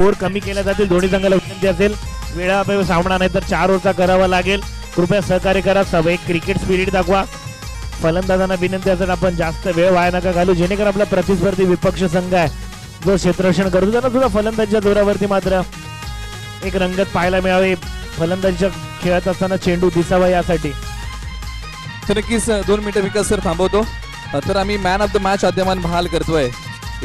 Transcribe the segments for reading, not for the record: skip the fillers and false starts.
Score कमी केल्या जातील. दोन्ही संघाला विनंती असेल वेळाअभावी सामना नाही तर 4 ओव्हरचा करावा लागेल. कृपया सहकार्य करा. सब एक क्रिकेट स्पिरिट दाखवा. फलंदाजांना विनंती असेल आपण जास्त वेळ वाया नका घालू जेणेकरून आपला प्रतिस्पर्धी विपक्ष संघ आहे जो क्षेत्ररक्षण करतो त्यांना सुद्धा फलंदाजीच्या जोरावरती मात्र एक रंगत पाहायला मिळावी. फलंदाजीच्या खेळत असताना चेंडू दिसावा यासाठी. तर नक्कीच 2 मिनिटं विकास सर थांबवतो. तर आम्ही मॅन ऑफ द मॅच आद्यमान बहाल करतोय.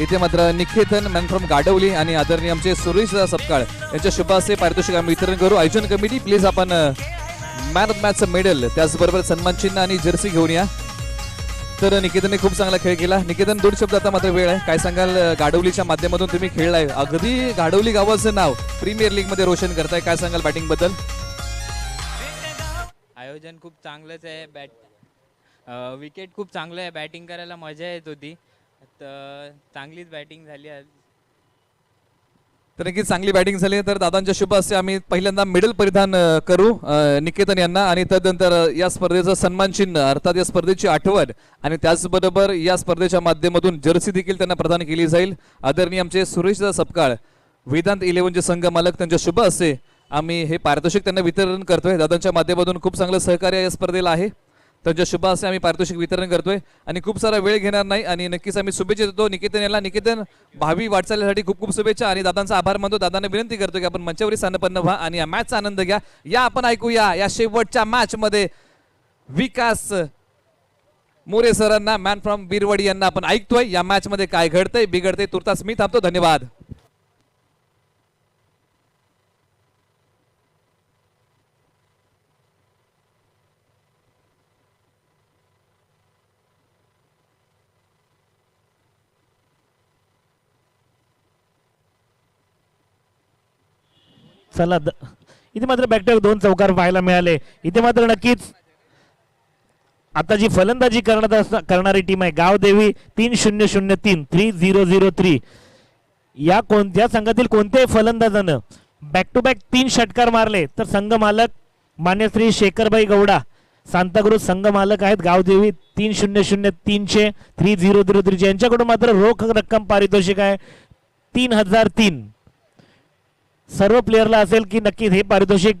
इथे मात्र निकेतन मॅन फ्रॉम गाडवली आणि आदरणीय आमचे सुरेश सपकाळ यांच्या शुभ हस्ते पारितोषिक आम्ही वितरण करू. आयोजन कमिटी प्लीज आपण मॅन ऑफ मॅचचं मेडल त्याचबरोबर सन्मान चिन्ह आणि जर्सी घेऊन या. तर निकेतनने खूप चांगला खेळ केला. निकेतन 2 शब्द आता मात्र वेळ आहे. काय सांगाल गाडवलीच्या माध्यमातून तुम्ही खेळलाय अगदी गाडवली गावाचं नाव प्रीमियर लीग मध्ये रोशन करताय. काय सांगाल बॅटिंग बद्दल? आयोजन खूप चांगलंच आहे. विकेट खूप चांगलं आहे. बॅटिंग करायला मजा येत होती. तर चांगलीच बॅटिंग झाली आज. तर नक्कीच चांगली बॅटिंग झाली. तर दादांच्या शुभ हस्ते आम्ही पहिल्यांदा मेडल परिधान करू निकेतन यांना आणि तदनंतर या स्पर्धेचं सन्मान चिन्ह अर्थात या स्पर्धेची आठवण आणि त्याचबरोबर या स्पर्धेच्या माध्यमातून जर्सी देखील त्यांना प्रदान केली जाईल. आदरणीय आमचे सुरेश सपकाळ वेदांत 11चे संघ मालक त्यांच्या शुभ हस्ते आम्ही हे पारितोषिक त्यांना वितरण करतोय. दादांच्या माध्यमातून खूप चांगलं सहकार्य या स्पर्धेला आहे. त्यांच्या शुभ हस्ते आम्ही पारितोषिक वितरण करतोय आणि खूप सारा वेळ घेणार नाही आणि नक्कीच आम्ही शुभेच्छा देतो निकेतन याला. निकेतन भावी वाटचालीसाठी खूप खूप शुभेच्छा आणि दादांचा आभार मानतो. दादांना विनंती करतो की आपण मंचावरील स्थानपन्न व्हा आणि या मॅचचा आनंद घ्या. या आपण ऐकूया या शेवटच्या मॅच मध्ये विकास मोरे सरांना मॅन फ्रॉम बिरवडी यांना आपण ऐकतोय. या मॅच मध्ये काय घडतंय बिघडतंय तुर्तास मी थांबतो. धन्यवाद. चला इथे मात्र बॅकटॅक 2 चौकार पाहायला मिळाले. इथे मात्र नक्कीच आता जी फलंदाजी करणारी टीम आहे गावदेवी 3003 3003 या कोणत्या संघातील कोणत्याही फलंदाजानं बॅक टू बॅक 3 षटकार मारले तर संघ मालक मान्य श्री शेखरभाई गौडा सांताक्रूज संघ मालक आहेत गावदेवी 3003 3003 यांच्याकडून मात्र रोख रक्कम पारितोषिक आहे 3003. सर्व प्लेयरला असेल की नक्कीच हे पारितोषिक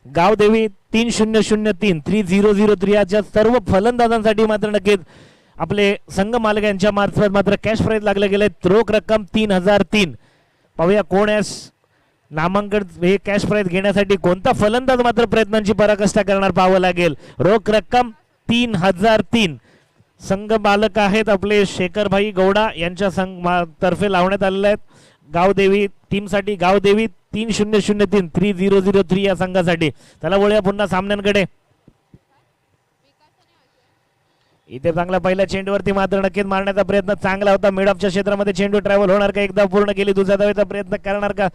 गावदेवी 3003 3003 याच्या सर्व फलंदाजांसाठी मात्र नक्कीच आपले संघ मालक यांच्या मार्फत मात्र कॅश प्राइज लागले गेले. रोख रक्कम 3003. पाहूया कोण आहे नामांकन हे कॅश प्राइज घेण्यासाठी कोणता फलंदाज मात्र प्रयत्नांची पराकाष्ठा करणार पाहावं लागेल. रोख रक्कम 3003. संघ मालक आहेत आपले शेखरभाई गौडा यांच्या तर्फे लावण्यात आलेले आहेत. गावदेवी टीमसाठी गावदेवी 3003 3003 या संघासाठी. त्याला वळूया पुन्हा सामन्यांकडे. इथे चांगला पहिल्या चेंडूवरती मात्र नक्कीच मारण्याचा प्रयत्न चांगला होता. मिड ऑफच्या क्षेत्रामध्ये चेंडू ट्रॅव्हल होणार का? एकदा पूर्ण केली दुसऱ्या धावेचा प्रयत्न करणार का?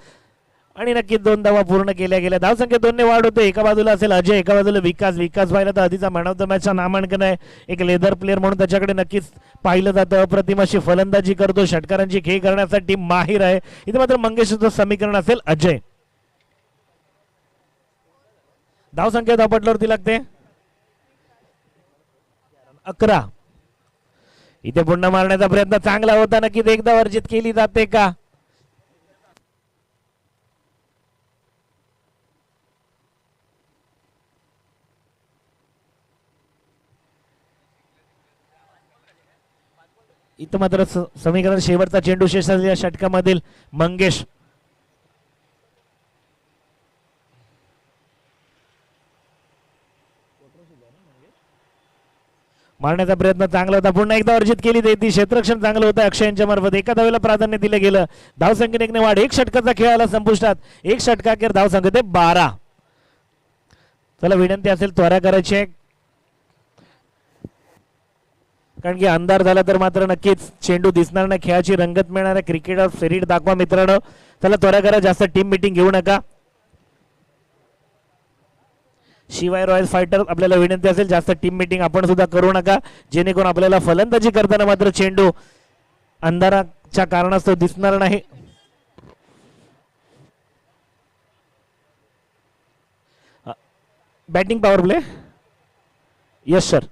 आणि नक्कीच 2 धावा पूर्ण केल्या गेल्या. धावसंख्या 2 ने वाढ होते. एका बाजूला असेल अजय एका बाजूला विकास. विकास पाहिला तर आधीचा मॅन ऑफ द मॅचचा नामांकन आहे. एक लेदर प्लेअर म्हणून त्याच्याकडे नक्कीच पाहिलं जातं. अप्रतिम अशी फलंदाजी करतो. षटकारांची खेळ करण्यासाठी माहिर आहे. इथे मात्र मंगेशचं समीकरण असेल अजय. धावसंख्या धावपटलावरती लागते 11. इथे पुन्हा मारण्याचा प्रयत्न चांगला होता. नक्कीच एकदा वर्जित केली जाते का? इथं मात्र समीकरण शेवटचा चेंडू शेष असलेल्या षटकामधील मंगेश मारण्याचा प्रयत्न चांगला होता. पुन्हा एकदा अर्जित केली जाते. क्षेत्ररक्षण चांगलं होतं अक्षय यांच्या मार्फत. एका धावेला प्राधान्य दिलं गेलं. धावसंख्येने 1 ने वाढ. 1 षटकाचा खेळ आला संपुष्टात. 1 षटकाखेर धावसंख्या ते 12. चला विनंती असेल त्वरा करायची आहे कारण की अंधार झाला तर मात्र नक्कीच चेंडू दिसणार नाही. खेळाची रंगत मिळणार आहे. क्रिकेटर स्पिरिट दाखवा मित्रांनो. चला त्वरा करा. जास्त टीम मीटिंग घेऊ नका. शिवाय रॉयल फायटर आपल्याला विनंती असेल जास्त टीम मीटिंग आपण सुद्धा करू नका जेणेकरून आपल्याला फलंदाजी करताना मात्र चेंडू अंधाराच्या कारणास्तव दिसणार नाही. Batting power play. Yes sir.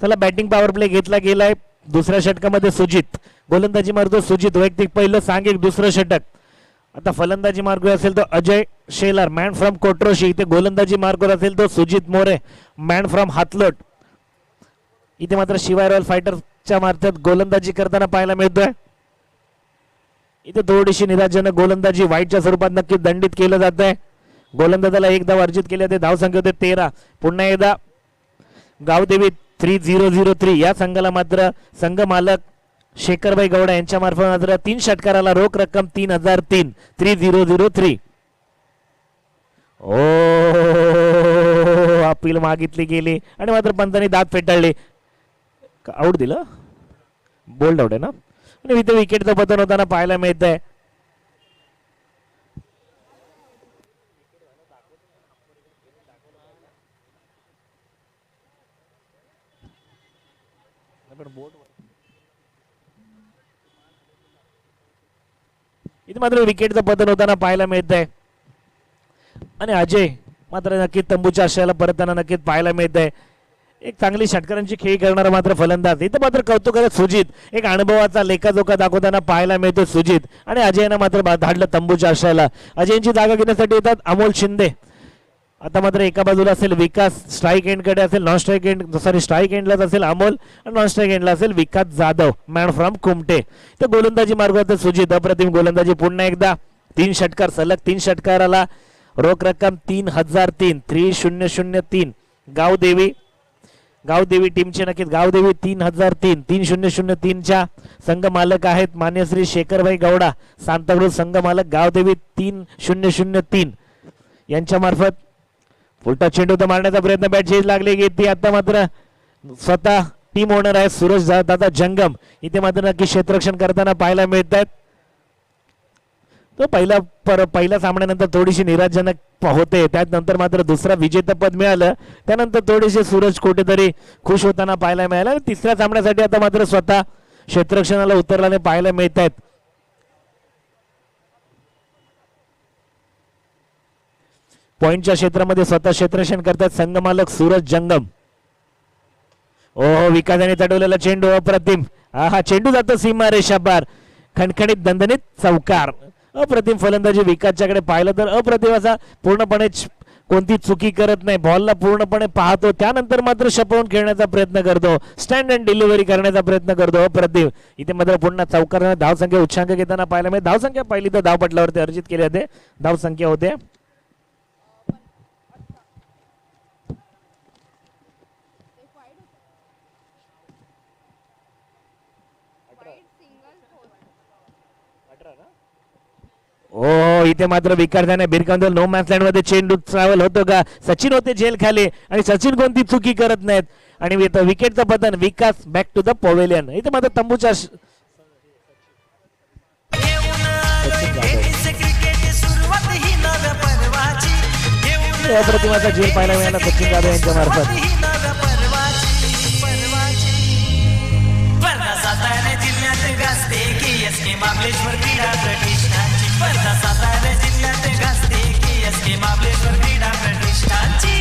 चला बॅटिंग पॉवर प्ले घेतला गेलाय. दुसऱ्या षटकामध्ये सुजित गोलंदाजी मारतो. सुजित वैयक्तिक पहिलं सांघिक दुसरं षटक आता फलंदाजी मार्गवर असेल तो अजय शेलार मॅन फ्रॉम कोट्रोशी. इथे गोलंदाजी मार्गवर असेल तो सुजित मोरे मॅन फ्रॉम हातलोट. इथे मात्र शिवाय रॉयल फायटरच्या मार्फत गोलंदाजी करताना पाहायला मिळतोय. इथे थोडीशी निराशजनक गोलंदाजी व्हाईटच्या स्वरूपात नक्की दंडित केलं जात आहे. गोलंदाजाला एक धाव अर्जित केले होते. धावसंख्या होते 13. पुन्हा एकदा गावदेवी 3003 या संघाला मात्र संघ मालक शेखरभाई गौडा यांच्या मार्फत मात्र 3 षटकाराला रोख रक्कम 3003 3003. ओ अपील मागितली गेली आणि मात्र पंतांनी दात फेटाळले. आऊट दिलं. बोल्ड आउट आहे ना. आणि इथे विकेटचं पतन होताना पाहायला मिळत आहे. इथे मात्र विकेटचं पतन होताना पाहायला मिळत आहे आणि अजय मात्र नक्कीच तंबूच्या आशयाला परतताना नक्कीच पाहायला मिळत आहे. एक चांगली षटकारांची खेळी करणारा मात्र फलंदाज. इथं मात्र कौतुक करत सुजित एक अनुभवाचा लेखाजोखा दाखवताना पाहायला मिळतो सुजित. आणि अजयनं मात्र धाडलं तंबूच्या आशयाला. अजयची जागा घेण्यासाठी येतात अमोल शिंदे. आता मात्र एका बाजूला असेल विकास स्ट्राईक एंडकडे असेल non strike end sorry strike एंडलाच असेल अमोल आणि नॉन स्ट्राईक एंडला असेल विकास जाधव मॅन फ्रॉम कुमटे. तर गोलंदाजी मार्गावर सुजित अप्रतिम गोलंदाजी. पुन्हा एकदा 3 षटकार सलग 3 षटकाराला रोख रक्कम 3003 3003. गावदेवी टीमचे नक्कीच गावदेवी 3003 3003 च्या संघ मालक आहेत मान्य श्री शेखरभाई गौडा सांताक्रूज. संघ मालक गावदेवी 3003 यांच्या मार्फत उलटा चेंडू तर मारण्याचा प्रयत्न बॅट झेज लागली गेली. आता मात्र स्वतः टीम ओनर आहे सूरज दादा जंगम. इथे मात्र नक्की क्षेत्ररक्षण करताना पाहायला मिळत आहेत. तो पहिल्या सामन्यानंतर थोडीशी निराशजनक होते. त्यानंतर मात्र दुसरा विजेतेपद मिळालं. त्यानंतर थोडेसे सूरज कुठेतरी खुश होताना पाहायला मिळालं. तिसऱ्या सामन्यासाठी आता मात्र स्वतः क्षेत्ररक्षणाला उतरल्याने पाहायला मिळत आहेत. पॉइंटच्या क्षेत्रामध्ये स्वतः क्षेत्ररक्षण करतात संघ मालक सूरज जंगम. ओहो विकासाने चढवलेला चेंडू अप्रतिम. हा चेंडू जातो सीमा रेषा पार. खणखणीत दणदणीत चौकार. अप्रतिम फलंदाजी विकासच्याकडे पाहिलं तर अप्रतिम असा पूर्णपणे कोणती चुकी करत नाही. बॉलला पूर्णपणे पाहतो त्यानंतर मात्र शपवून खेळण्याचा प्रयत्न करतो. स्टँड अँड डिलिव्हरी करण्याचा प्रयत्न करतो अप्रतिम. इथे मात्र पुन्हा चौकार धावसंख्या उच्चांक घेताना पाहायला मिळेल. धावसंख्या पहिली तर धावपटलावरती अर्जित केले होते धावसंख्या होते. ओ इथे मात्र विकासाने बिरकांदल नो मॅच लँड मध्ये चेंडू ट्रॅव्हल होतो का. सचिन होते जेल खाली आणि सचिन कोणती चुकी करत नाहीत. आणि विकेटचं पतन विकास बॅक टू द पवेलियन. इथे मात्र तंबूच्या अप्रतिमाचा झेल पाहायला मिळाला सचिन जाधव यांच्या मार्फत. महाबळेश्वर क्रीडा प्रतिष्ठानची स्पर्धा सातारा जिल्ह्यात गाजते KSK महाबळेश्वर क्रीडा प्रतिष्ठानची.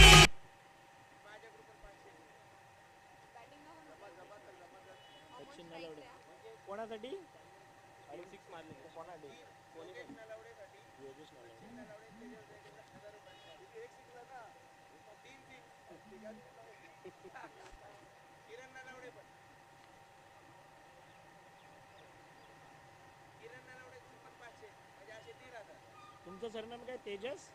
तुमचं सरनाम काय. तेजस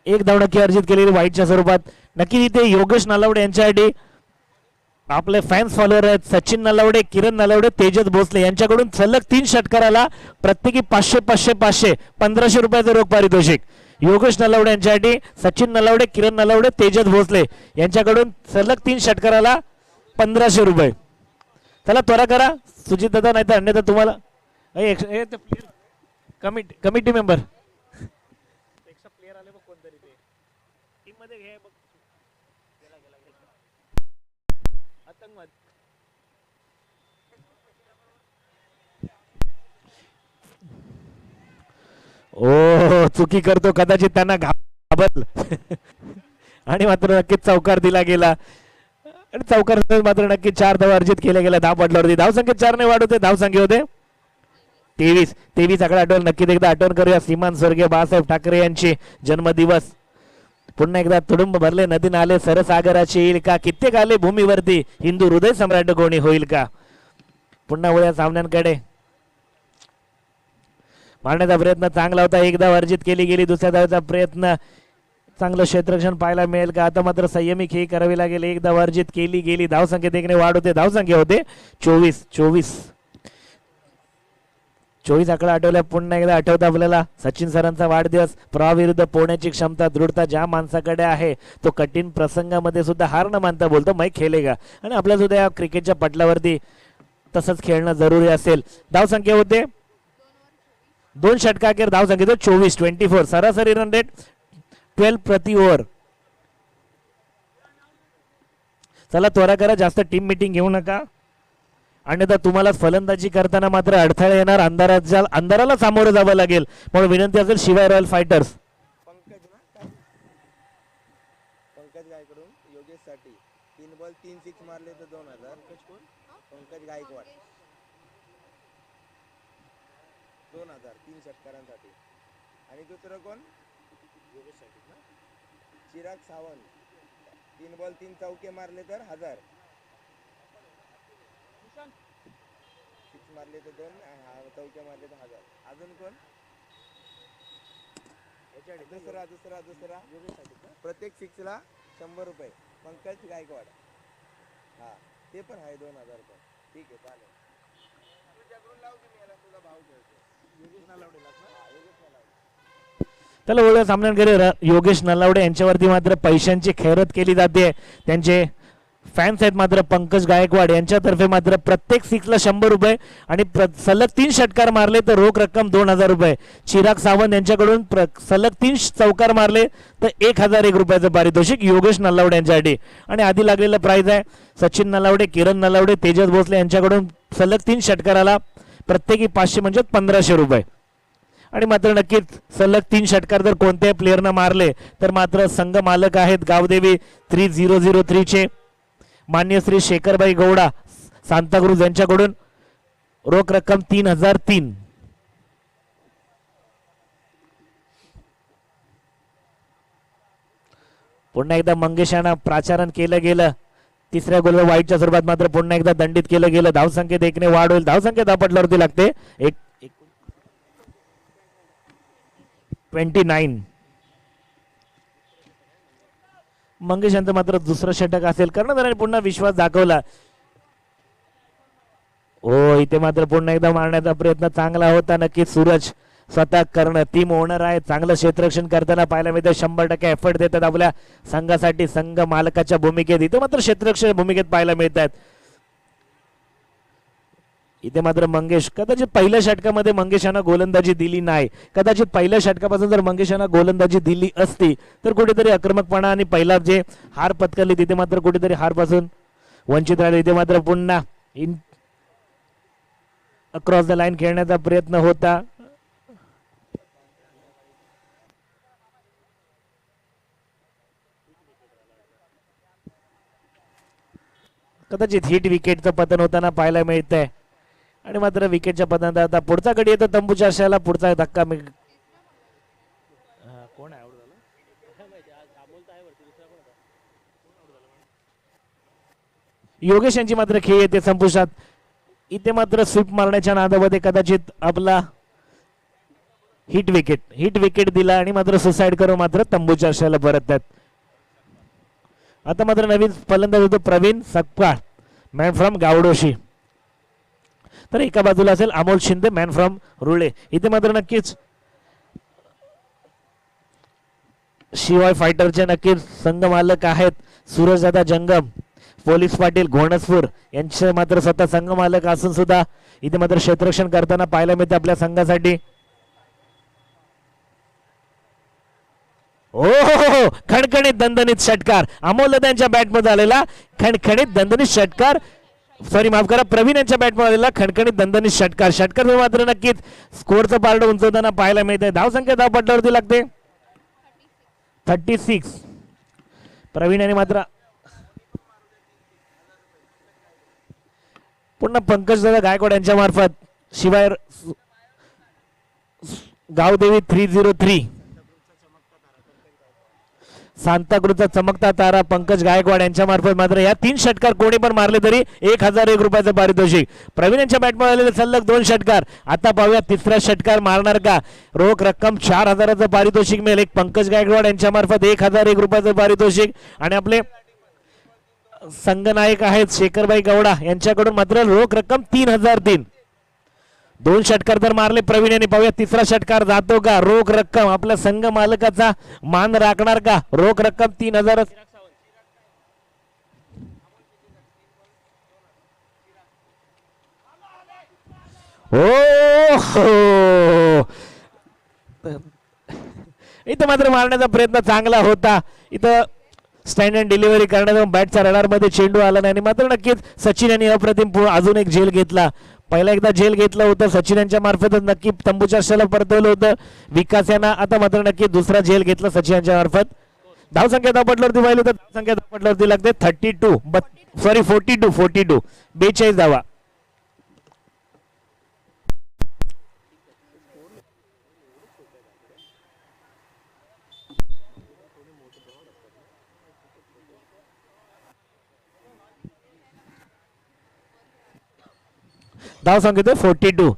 एक धावनक्की अर्जित केलेली व्हाईटच्या स्वरूपात. नक्की इथे योगेश नलावडे यांच्यासाठी आपले फॅन्स फॉलोअर आहेत सचिन नलावडे किरण नलावडे तेजस भोसले यांच्याकडून सलग 3 षटकाराला प्रत्येकी 500 500 500 1500 रुपयाचं रोख पारितोषिक. योगेश नलावडे यांच्यासाठी सचिन नलावडे किरण नलावडे तेजस भोसले यांच्याकडून सलग 3 षटकाराला 1500 रुपये. चला त्वरा करा सुजित दादा नाही तर अन्यथा तुम्हाला कमिटी मेंबर ओ चुकी करतो कदाचित त्यांना घाबरल आणि मात्र नक्कीच चौकार दिला गेला आणि चौकार मात्र नक्की 4 धावा अर्जित केल्या गेल्या धाव पडल्यावरती धावसंख्या 4 ने वाढवते धावसंख्या होते 23 आकडा आठवण नक्कीच एकदा आठवण करूया श्रीमान स्वर्गीय बाळासाहेब ठाकरे यांचे जन्मदिवस पुन्हा एकदा तुडुंब भरले नदी नाले सरसागराचे येईल का कित्येक आले भूमीवरती हिंदू हृदय सम्राट कोणी होईल का पुन्हा वळ्या सामन्यांकडे मारण्याचा प्रयत्न चांगला होता एकदा वर्जित केली गेली दुसऱ्या धावेचा प्रयत्न चांगलं क्षेत्ररक्षण पाहायला मिळेल का आता मात्र संयमी खेळी करावी लागेल एकदा वर्जित केली गेली धावसंख्येत एकने वाढ होते धावसंख्या होते 24 आकडा आठवल्या पुन्हा एकदा आठवतं आपल्याला सचिन सरांचा वाढदिवस प्रवाहाविरुद्ध पोहण्याची क्षमता दृढता ज्या माणसाकडे आहे तो कठीण प्रसंगामध्ये सुद्धा हार न मानता बोलतो मै खेळेगा आणि आपल्या सुद्धा या क्रिकेटच्या पटलावरती तसंच खेळणं जरुरी असेल धावसंख्या होते 2 षटकाखेर धावसंख्येत 24 सरासरी रन रेट 12 प्रति ओव्हर चला त्वरा करा जास्त टीम मीटिंग घेऊ नका अन्यथा तुम्हाला फलंदाजी करताना मात्र अडथळे येणार अंधाराला सामोरं जावं लागेल म्हणून विनंती असेल शिवाय रॉयल फायटर्स पंकज गायकडून योगेशसाठी 3 बॉल 3 सिक्स मारले तर 2000 पंकज गायकवाड 2000 3 षटकारांसाठी आणि दुसरं कोण योगेशसाठी ना चिराग सावंत 3 बॉल 3 चौके मारले तर 1000 सिक्स मारले तर 2 चौके मारले तर 1000 अजून कोण दुसरा प्रत्येक सिक्सला 100 रुपये पंकज गायकवाड हा ते पण आहे 2000 रुपये ठीक आहे चालेल तुझ्याकडून लाव की मला तुझा भाव घ्यायचा योगेश नलावडेला त्याला ओळख सामन्यांकडे योगेश नलावडे यांच्यावरती मात्र पैशांची खैरत केली जाते त्यांचे फॅन्स आहेत मात्र पंकज गायकवाड यांच्यातर्फे मात्र प्रत्येक सिक्सला 100 रुपये आणि सलग 3 षटकार मारले तर रोख रक्कम 2000 रुपये चिराग सावंत यांच्याकडून सलग 3 चौकार मारले तर 1001 रुपयाचं पारितोषिक योगेश नलावडे यांच्यासाठी आणि आधी लागलेलं प्राइज आहे सचिन नलावडे किरण नलावडे तेजस भोसले यांच्याकडून सलग 3 षटकाराला प्रत्येकी 500 म्हणजे 1500 रुपये आणि मात्र नक्कीच सलग 3 षटकार जर कोणत्याही प्लेअरनं मारले तर मात्र संघ मालक आहेत गावदेवी 3003 चे मान्य श्री शेखरबाई गौडा सांताक्रूज यांच्याकडून रोख रक्कम 3003 पुन्हा एकदा मंगेशांना प्राचारण केलं गेलं तिसऱ्या गोलवर वाईटच्या स्वरूपात मात्र पुन्हा एकदा दंडित केलं गेलं धावसंख्येत 1 ने वाढ होईल धावसंख्येत आपटल्यावरती लागते 29 मंगेश यांचं मात्र दुसरं षटक असेल कर्णधाराने पुन्हा विश्वास दाखवला हो इथे मात्र पुन्हा एकदा मारण्याचा प्रयत्न चांगला होता नक्की सूरज स्वतः करणं टीम ओनर आहे चांगलं क्षेत्ररक्षण करताना पाहायला मिळतं 100% एफर्ट देतात आपल्या संघासाठी संघ मालकाच्या भूमिकेत इथे मात्र क्षेत्ररक्षण भूमिकेत पाहायला मिळतात इथे मात्र मंगेश कदाचित पहिल्या षटकामध्ये मंगेश यांना गोलंदाजी दिली नाही कदाचित पहिल्या षटकापासून जर मंगेश यांना गोलंदाजी दिली असती तर कुठेतरी आक्रमकपणा आणि पहिला जे हार पत्करली तिथे मात्र कुठेतरी हारपासून वंचित राहिले इथे मात्र पुन्हा अक्रॉस द लाईन खेळण्याचा प्रयत्न होता कदाचित हिट विकेटचं पतन होताना पाहायला मिळतंय आणि मात्र विकेटच्या पतनात आता पुढचा गडी येतो तंबूच्या आशाला पुढचा धक्का कोण आहे योगेश यांची मात्र खेळ येते संपुष्टात इथे मात्र स्वीप मारण्याच्या नादामध्ये कदाचित आपला हिट विकेट दिला आणि मात्र सुसाईड करून मात्र तंबूच्या आशाला परततात आता मात्र नवीन फलंदाज होतो प्रवीण सकपाळ मॅन फ्रॉम गावडोशी तर एका बाजूला असेल अमोल शिंदे मॅन फ्रॉम रुळे इथे मात्र नक्कीच शिवाय फायटरचे नक्कीच संघ मालक आहेत सूरजदादा जंगम पोलीस पाटील घोणसपूर यांचे मात्र स्वतः संघ मालक असून सुद्धा इथे मात्र क्षेत्ररक्षण करताना पाहायला मिळते आपल्या संघासाठी हो खणखणीत दणदणीत षटकार अमोल दादा यांच्या बॅटमध्ये आलेला खणखणीत दणदणीत षटकार सॉरी माफ करा, प्रवीण यांच्या बॅटमध्ये आलेला खणखणीत दणदणीत षटकार. षटकार मात्र नक्कीच स्कोअरचं पारडं उंचवताना पाहायला मिळतंय. धावसंख्या धावपट्ट्यावरती लागते 36. प्रवीण यांनी मात्र पुन्हा पंकज दादा गायकवाड यांच्या मार्फत शिवाय गावदेवी 303. सांताक्रूजचा चमकता तारा पंकज गायकवाड यांच्या मार्फत मात्र या 3 षटकार कोणी पण मारले तरी 1001 रुपयाचं पारितोषिक. प्रवीण यांच्या बॅटमध्ये आलेले सलग 2 षटकार. आता पाहूया तिसरा षटकार मारणार का. रोख रक्कम 4000चं पारितोषिक मिळेल. एक पंकज गायकवाड यांच्या मार्फत 1001 रुपयाचं पारितोषिक आणि आपले संघनायक आहेत शेखरभाई गौडा यांच्याकडून मात्र रोख रक्कम 3003. 2 षटकार तर मारले प्रवीण यांनी. पाहूया तिसरा षटकार जातो का. रोख रक्कम आपल्या संघ मालकाचा मान राखणार का. रोख रक्कम 3000. हो इथं मात्र मारण्याचा प्रयत्न चांगला होता. इथं स्टँड अँड डिलिव्हरी करण्याचा बॅटच्या रडारमध्ये चेंडू आला नाही आणि मात्र नक्कीच सचिन यांनी अप्रतिम अजून एक झेल घेतला. पहिला एकदा झेल घेतलं होतं सचिन यांच्या मार्फतच नक्की तंबूच्या अक्षराला परतवलं होतं विकास यांना. आता मात्र नक्की दुसरा झेल घेतला सचिन यांच्या मार्फत. धावसंख्या धावपटल्यावरती पाहिली तर धावसंख्या धावपटल्यावरती लागते 42 42 धावा. धाव सांगितलं 42.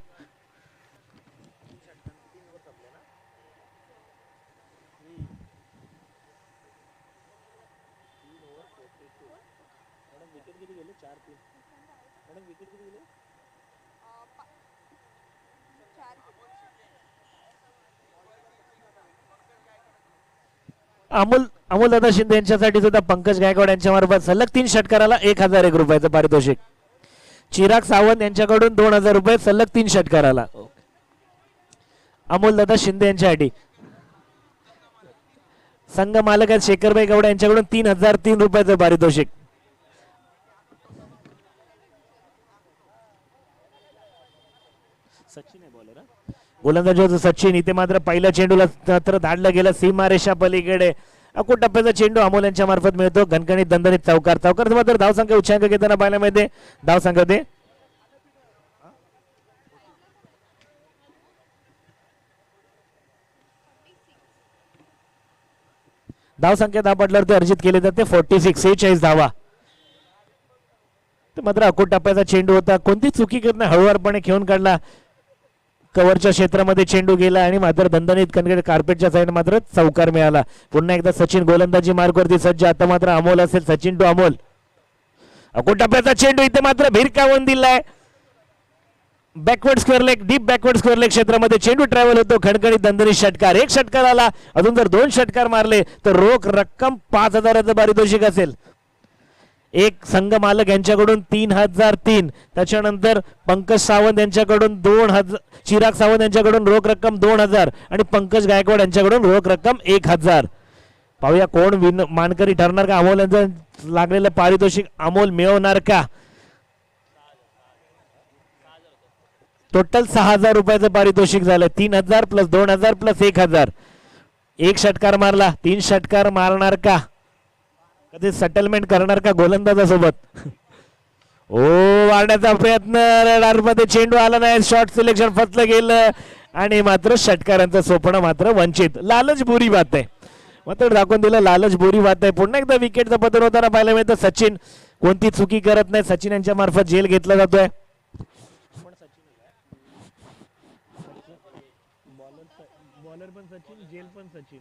अमोल दादा शिंदे यांच्यासाठी सुद्धा पंकज गायकवाड यांच्या मार्फत सलग 3 षटकाराला 1001 रुपयाचं पारितोषिक. चिराग सावंत यांच्याकडून 2000 रुपये सलग 3 षटकाराला. अमोल दादा शिंदे यांच्यासाठी संघ मालक आहेत शेखरभाई गौडा यांच्याकडून 3003 रुपयाचं पारितोषिक. गोलंदाज होता सचिन. इथे मात्र पहिल्या चेंडूला तर धाडलं गेलं सीमारेषा पलीकडे. अकूट टप्प्याचा चेंडू अमोल यांच्या मार्फत मिळतो. घनकणीत दणदणीत चौकार. मात्र धावसंख्या उच्चांक घेताना पाहायला मिळते. धावसंख्या ते धावसंख्या धावपटल्यावरती अर्जित केले जाते 46 धावा. मात्र अकूट टप्प्याचा चेंडू होता. कोणती चुकी करणे हळूवारपणे खेळून काढला. कव्हरच्या क्षेत्रामध्ये चेंडू गेला आणि मात्र दणदणीत कणकडे कार्पेटच्या साईड मात्र चौकार मिळाला. पुन्हा एकदा सचिन गोलंदाजी मार्गवरती सज्ज. आता मात्र अमोल असेल. सचिन टू अमोल. अकूट टप्प्याचा चेंडू इथे मात्र भिरकावून दिलाय. Backward square leg deep backward square leg क्षेत्रामध्ये चेंडू ट्रॅव्हल होतो. खणखणीत दणदणीत षटकार. 1 षटकार आला. अजून जर 2 षटकार मारले तर रोख रक्कम 5000चं पारितोषिक असेल. एक संघ मालक यांच्याकडून 3003. त्याच्यानंतर पंकज सावंत यांच्याकडून 2000. चिराग सावंत यांच्याकडून रोख रक्कम 2000 आणि पंकज गायकवाड यांच्याकडून रोख रक्कम 1000. पाहूया कोण मानकरी ठरणार का. अमोल यांचं लागलेलं पारितोषिक अमोल मिळवणार का. टोटल 6000 रुपयाचं पारितोषिक झालं. 3000 प्लस 2000 प्लस 1000. 1 षटकार मारला. 3 षटकार मारणार का. कधी सेटलमेंट करणार का गोलंदाजासोबत. ओ वाढण्याचा प्रयत्न. रडारमध्ये चेंडू आला नाही. शॉर्ट सिलेक्शन फसलं गेलं आणि मात्र षटकारांचं स्वप्न मात्र वंचित. लालच बुरी बात आहे. मात्र दाखवून दिलं लालच बुरी बात आहे. पुन्हा एकदा विकेटचं पतन होताना पाहायला मिळतं. सचिन कोणती चुकी करत नाही. सचिन यांच्या मार्फत झेल घेतला जातोय. बॉलर पण सचिन जेल पण सचिन.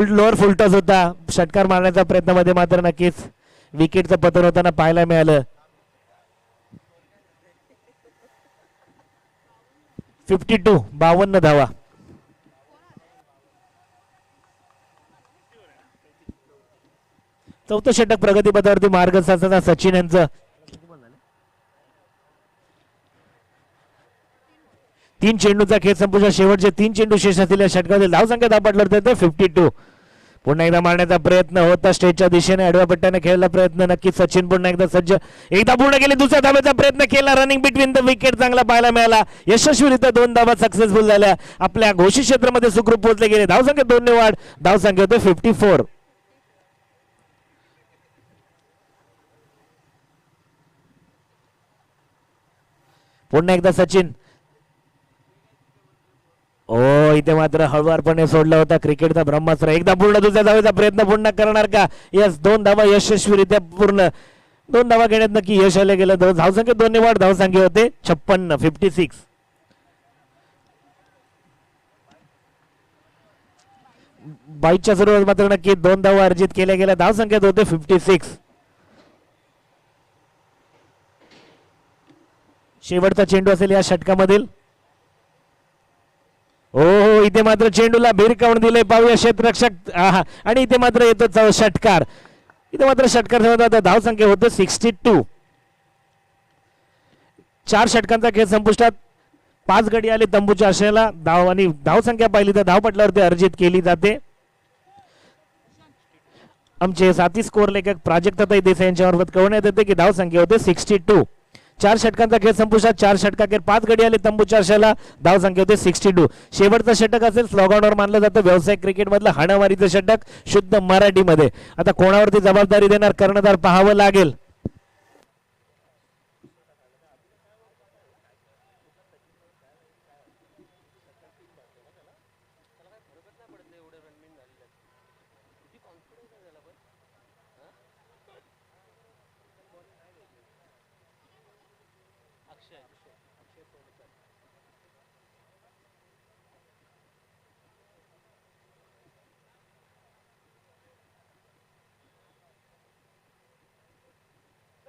लोअर फुलटॉस होता. षटकार मारण्याच्या प्रयत्नामध्ये मात्र नक्कीच विकेटचं पतन होताना पाहायला मिळालं. 52 धावा. चौथं षटक प्रगतीपथावरती मार्ग साधताना सचिन यांचं तीन चेंडूचा खेळ संपुष्टात शेवटचे 3 चेंडू शेष असलेल्या षटकातील धावसंख्या धावपटल्यावर ते 52. पुन्हा एकदा मारण्याचा प्रयत्न होता स्टेजच्या दिशेने आडव्या पट्ट्याने खेळला प्रयत्न नक्की सचिन पुन्हा एकदा सज्ज एकदा पूर्ण केले दुसऱ्या धावेचा प्रयत्न केला रनिंग बिटवीन द विकेट चांगला पाहायला मिळाला यशस्वीरित्या 2 धावा सक्सेसफुल झाल्या आपल्या घोषित क्षेत्रामध्ये सुखरूप पोहोचले गेले धावसंख्या 2 ने वाढ धावसंख्या होते 54. पुन्हा एकदा सचिन ओ इथे मात्र हळुवारपणे सोडला होता क्रिकेटचा ब्रह्मास्त्र एकदा पूर्ण दुसऱ्या धावेचा प्रयत्न पुन्हा करणार का यस 2 धावा यशस्वीरित्या पूर्ण 2 धावा घेण्यात नक्की यश आले गेलं धावसंख्या 2 ने वाढ धावसंख्या होते 56. बाईच्या सुरुवात मात्र नक्की 2 धावा अर्जित केल्या गेल्या धावसंख्येत होते 56. शेवटचा चेंडू असेल या षटकामधील हो हो इथे मात्र चेंडूला भिरकावून दिले पाहूया क्षेत्ररक्षक आणि इथे मात्र येतो षटकार इथे मात्र षटकार धावसंख्या होते 62. 4 षटकांचा खेळ संपुष्टात 5 गडी आले तंबूच्या आशेला धाव आणि धावसंख्या पाहिली तर धावपटल्यावरती अर्जित केली जाते आमचे साथी स्कोर लेखक प्राजक्ताताई देसाई यांच्यामार्फत कळवण्यात येते की धावसंख्या होते 62. 4 षटकांचा खेळ संपुष्टात 4 षटकाखेर 5 गडी आले तंबूच्या आशेला धावसंख्या होते 62. शेवटचं षटक असेल स्लोगॉनवर मानलं जातं व्यावसायिक क्रिकेट मधलं हाणामारीचं षटक शुद्ध मराठीमध्ये आता कोणावरती जबाबदारी देणार कर्णधार पाहावं लागेल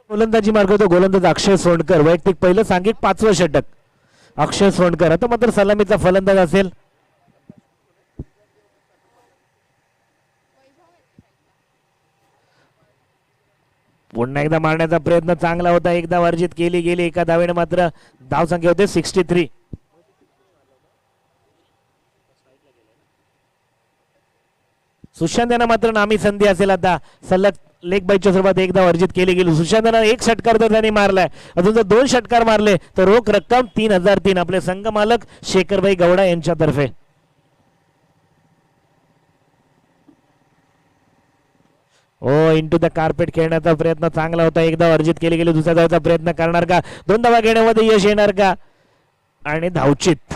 गोलंदाजी मार्गवतो गोलंदाज अक्षय सोंडकर वैयक्तिक पहिलं सांघिक 5वं षटक अक्षय सोंडकर आता मात्र सलामीचा फलंदाज असेल पुन्हा एकदा मारण्याचा प्रयत्न चांगला होता एकदा वर्जित केली गेली एका धावेने मात्र धावसंख्या होते 63. सुशांत यांना मात्र नामी संधी असेल आता सलग लेग बाईच्या स्वरूपात एकदा अर्जित केली गेली सुशांतला 1 षटकार तर त्यांनी मारलाय अजून जर 2 षटकार मारले तर रोख रक्कम 3003 आपले संघ मालक शेखरभाई गौडा यांच्यातर्फे ओ इंटू द कार्पेट खेळण्याचा प्रयत्न चांगला होता एकदा अर्जित केली गेली दुसऱ्या धावेचा प्रयत्न करणार का 2 धावा घेण्यामध्ये यश येणार का आणि धावचित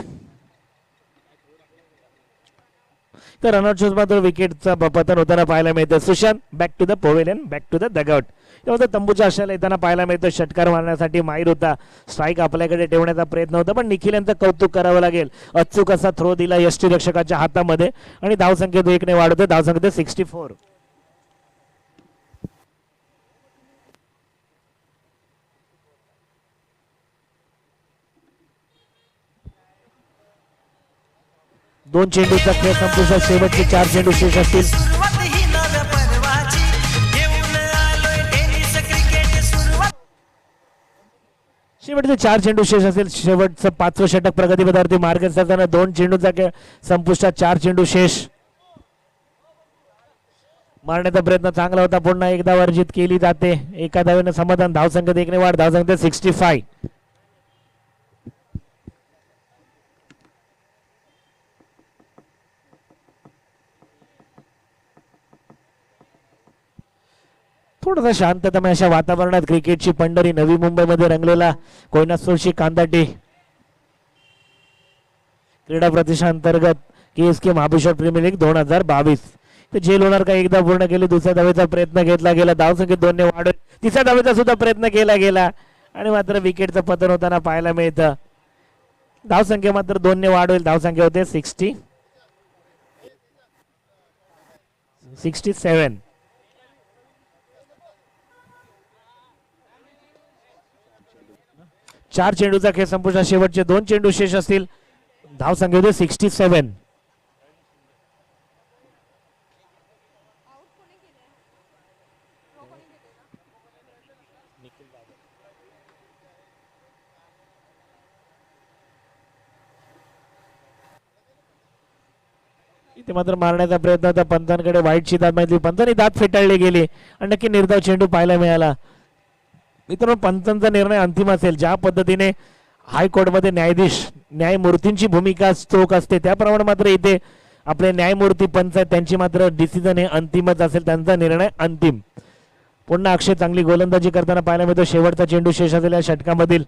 तर रनआउट मात्र विकेटचा पतन होताना पाहायला मिळतं Sushant back to the pavilion back to the dugout तेव्हा तंबूच्या आशेला येताना पाहायला मिळतं षटकार मारण्यासाठी माहीर होता स्ट्राईक आपल्याकडे ठेवण्याचा प्रयत्न होता पण निखिल यांचं कौतुक करावं लागेल अचूक असा थ्रो दिला यष्टीरक्षकाच्या हातामध्ये आणि धावसंख्येत 1 ने वाढवते धावसंख्येत 64. दोन चेंडूचा खेळ संपुष्टात शेवटचे 4 चेंडू शेष असतील सुरुवात ही नव्या पर्वाची घेऊन आलोय टेनिस क्रिकेट सुरुवात शेवटचे 4 चेंडू शेष असेल शेवटचं 5वं षटक प्रगतीपथावरती मार्ग असताना 2 चेंडूचा खेळ संपुष्टात 4 चेंडू शेष मारण्याचा प्रयत्न चांगला होता पुन्हा एकदा वर्जित केली जाते एका धावेनं समाधान धावसंख्येत 1 ने वाढ धावसंख्येत 65. थोडासा शांततामय अशा वातावरणात क्रिकेटची पंढरी नवी मुंबईमध्ये रंगलेला कोयना सोळशी कांदाटी क्रीडा प्रतिष्ठानांतर्गत KSK महाबळेश्वर प्रीमियर लीग 2022 ते झेल होणार का एकदा पूर्ण केली दुसऱ्या धावेचा प्रयत्न घेतला गेला धावसंख्येत 2 ने वाढ तिसऱ्या धावेचा सुद्धा प्रयत्न केला गेला आणि मात्र विकेटचं पतन होताना पाहायला मिळतं धावसंख्या मात्र 2 ने वाढ होईल धावसंख्या होते 67. 4 चेंडूचा खेळ संपुष्टात शेवटचे 2 चेंडू शेष असतील धावसंख्या होते 67. इथे मात्र मारण्याचा प्रयत्न होता पंतांकडे, वाईटची दाद माहिती, पंतांनी दात फेटाळली गेली आणि नक्की निर्धाव चेंडू पाहायला मिळाला. मित्रांनो, पंतांचा निर्णय अंतिम असेल. ज्या पद्धतीने हायकोर्टमध्ये न्यायमूर्तींची भूमिका चोख असते त्याप्रमाणे मात्र इथे आपले न्यायमूर्ती पंच आहेत, त्यांची मात्र डिसिजन हे अंतिमच असेल, त्यांचा निर्णय अंतिम. पुन्हा अक्षय चांगली गोलंदाजी करताना पाहायला मिळतो. शेवटचा चेंडू शेष असलेल्या षटकामधील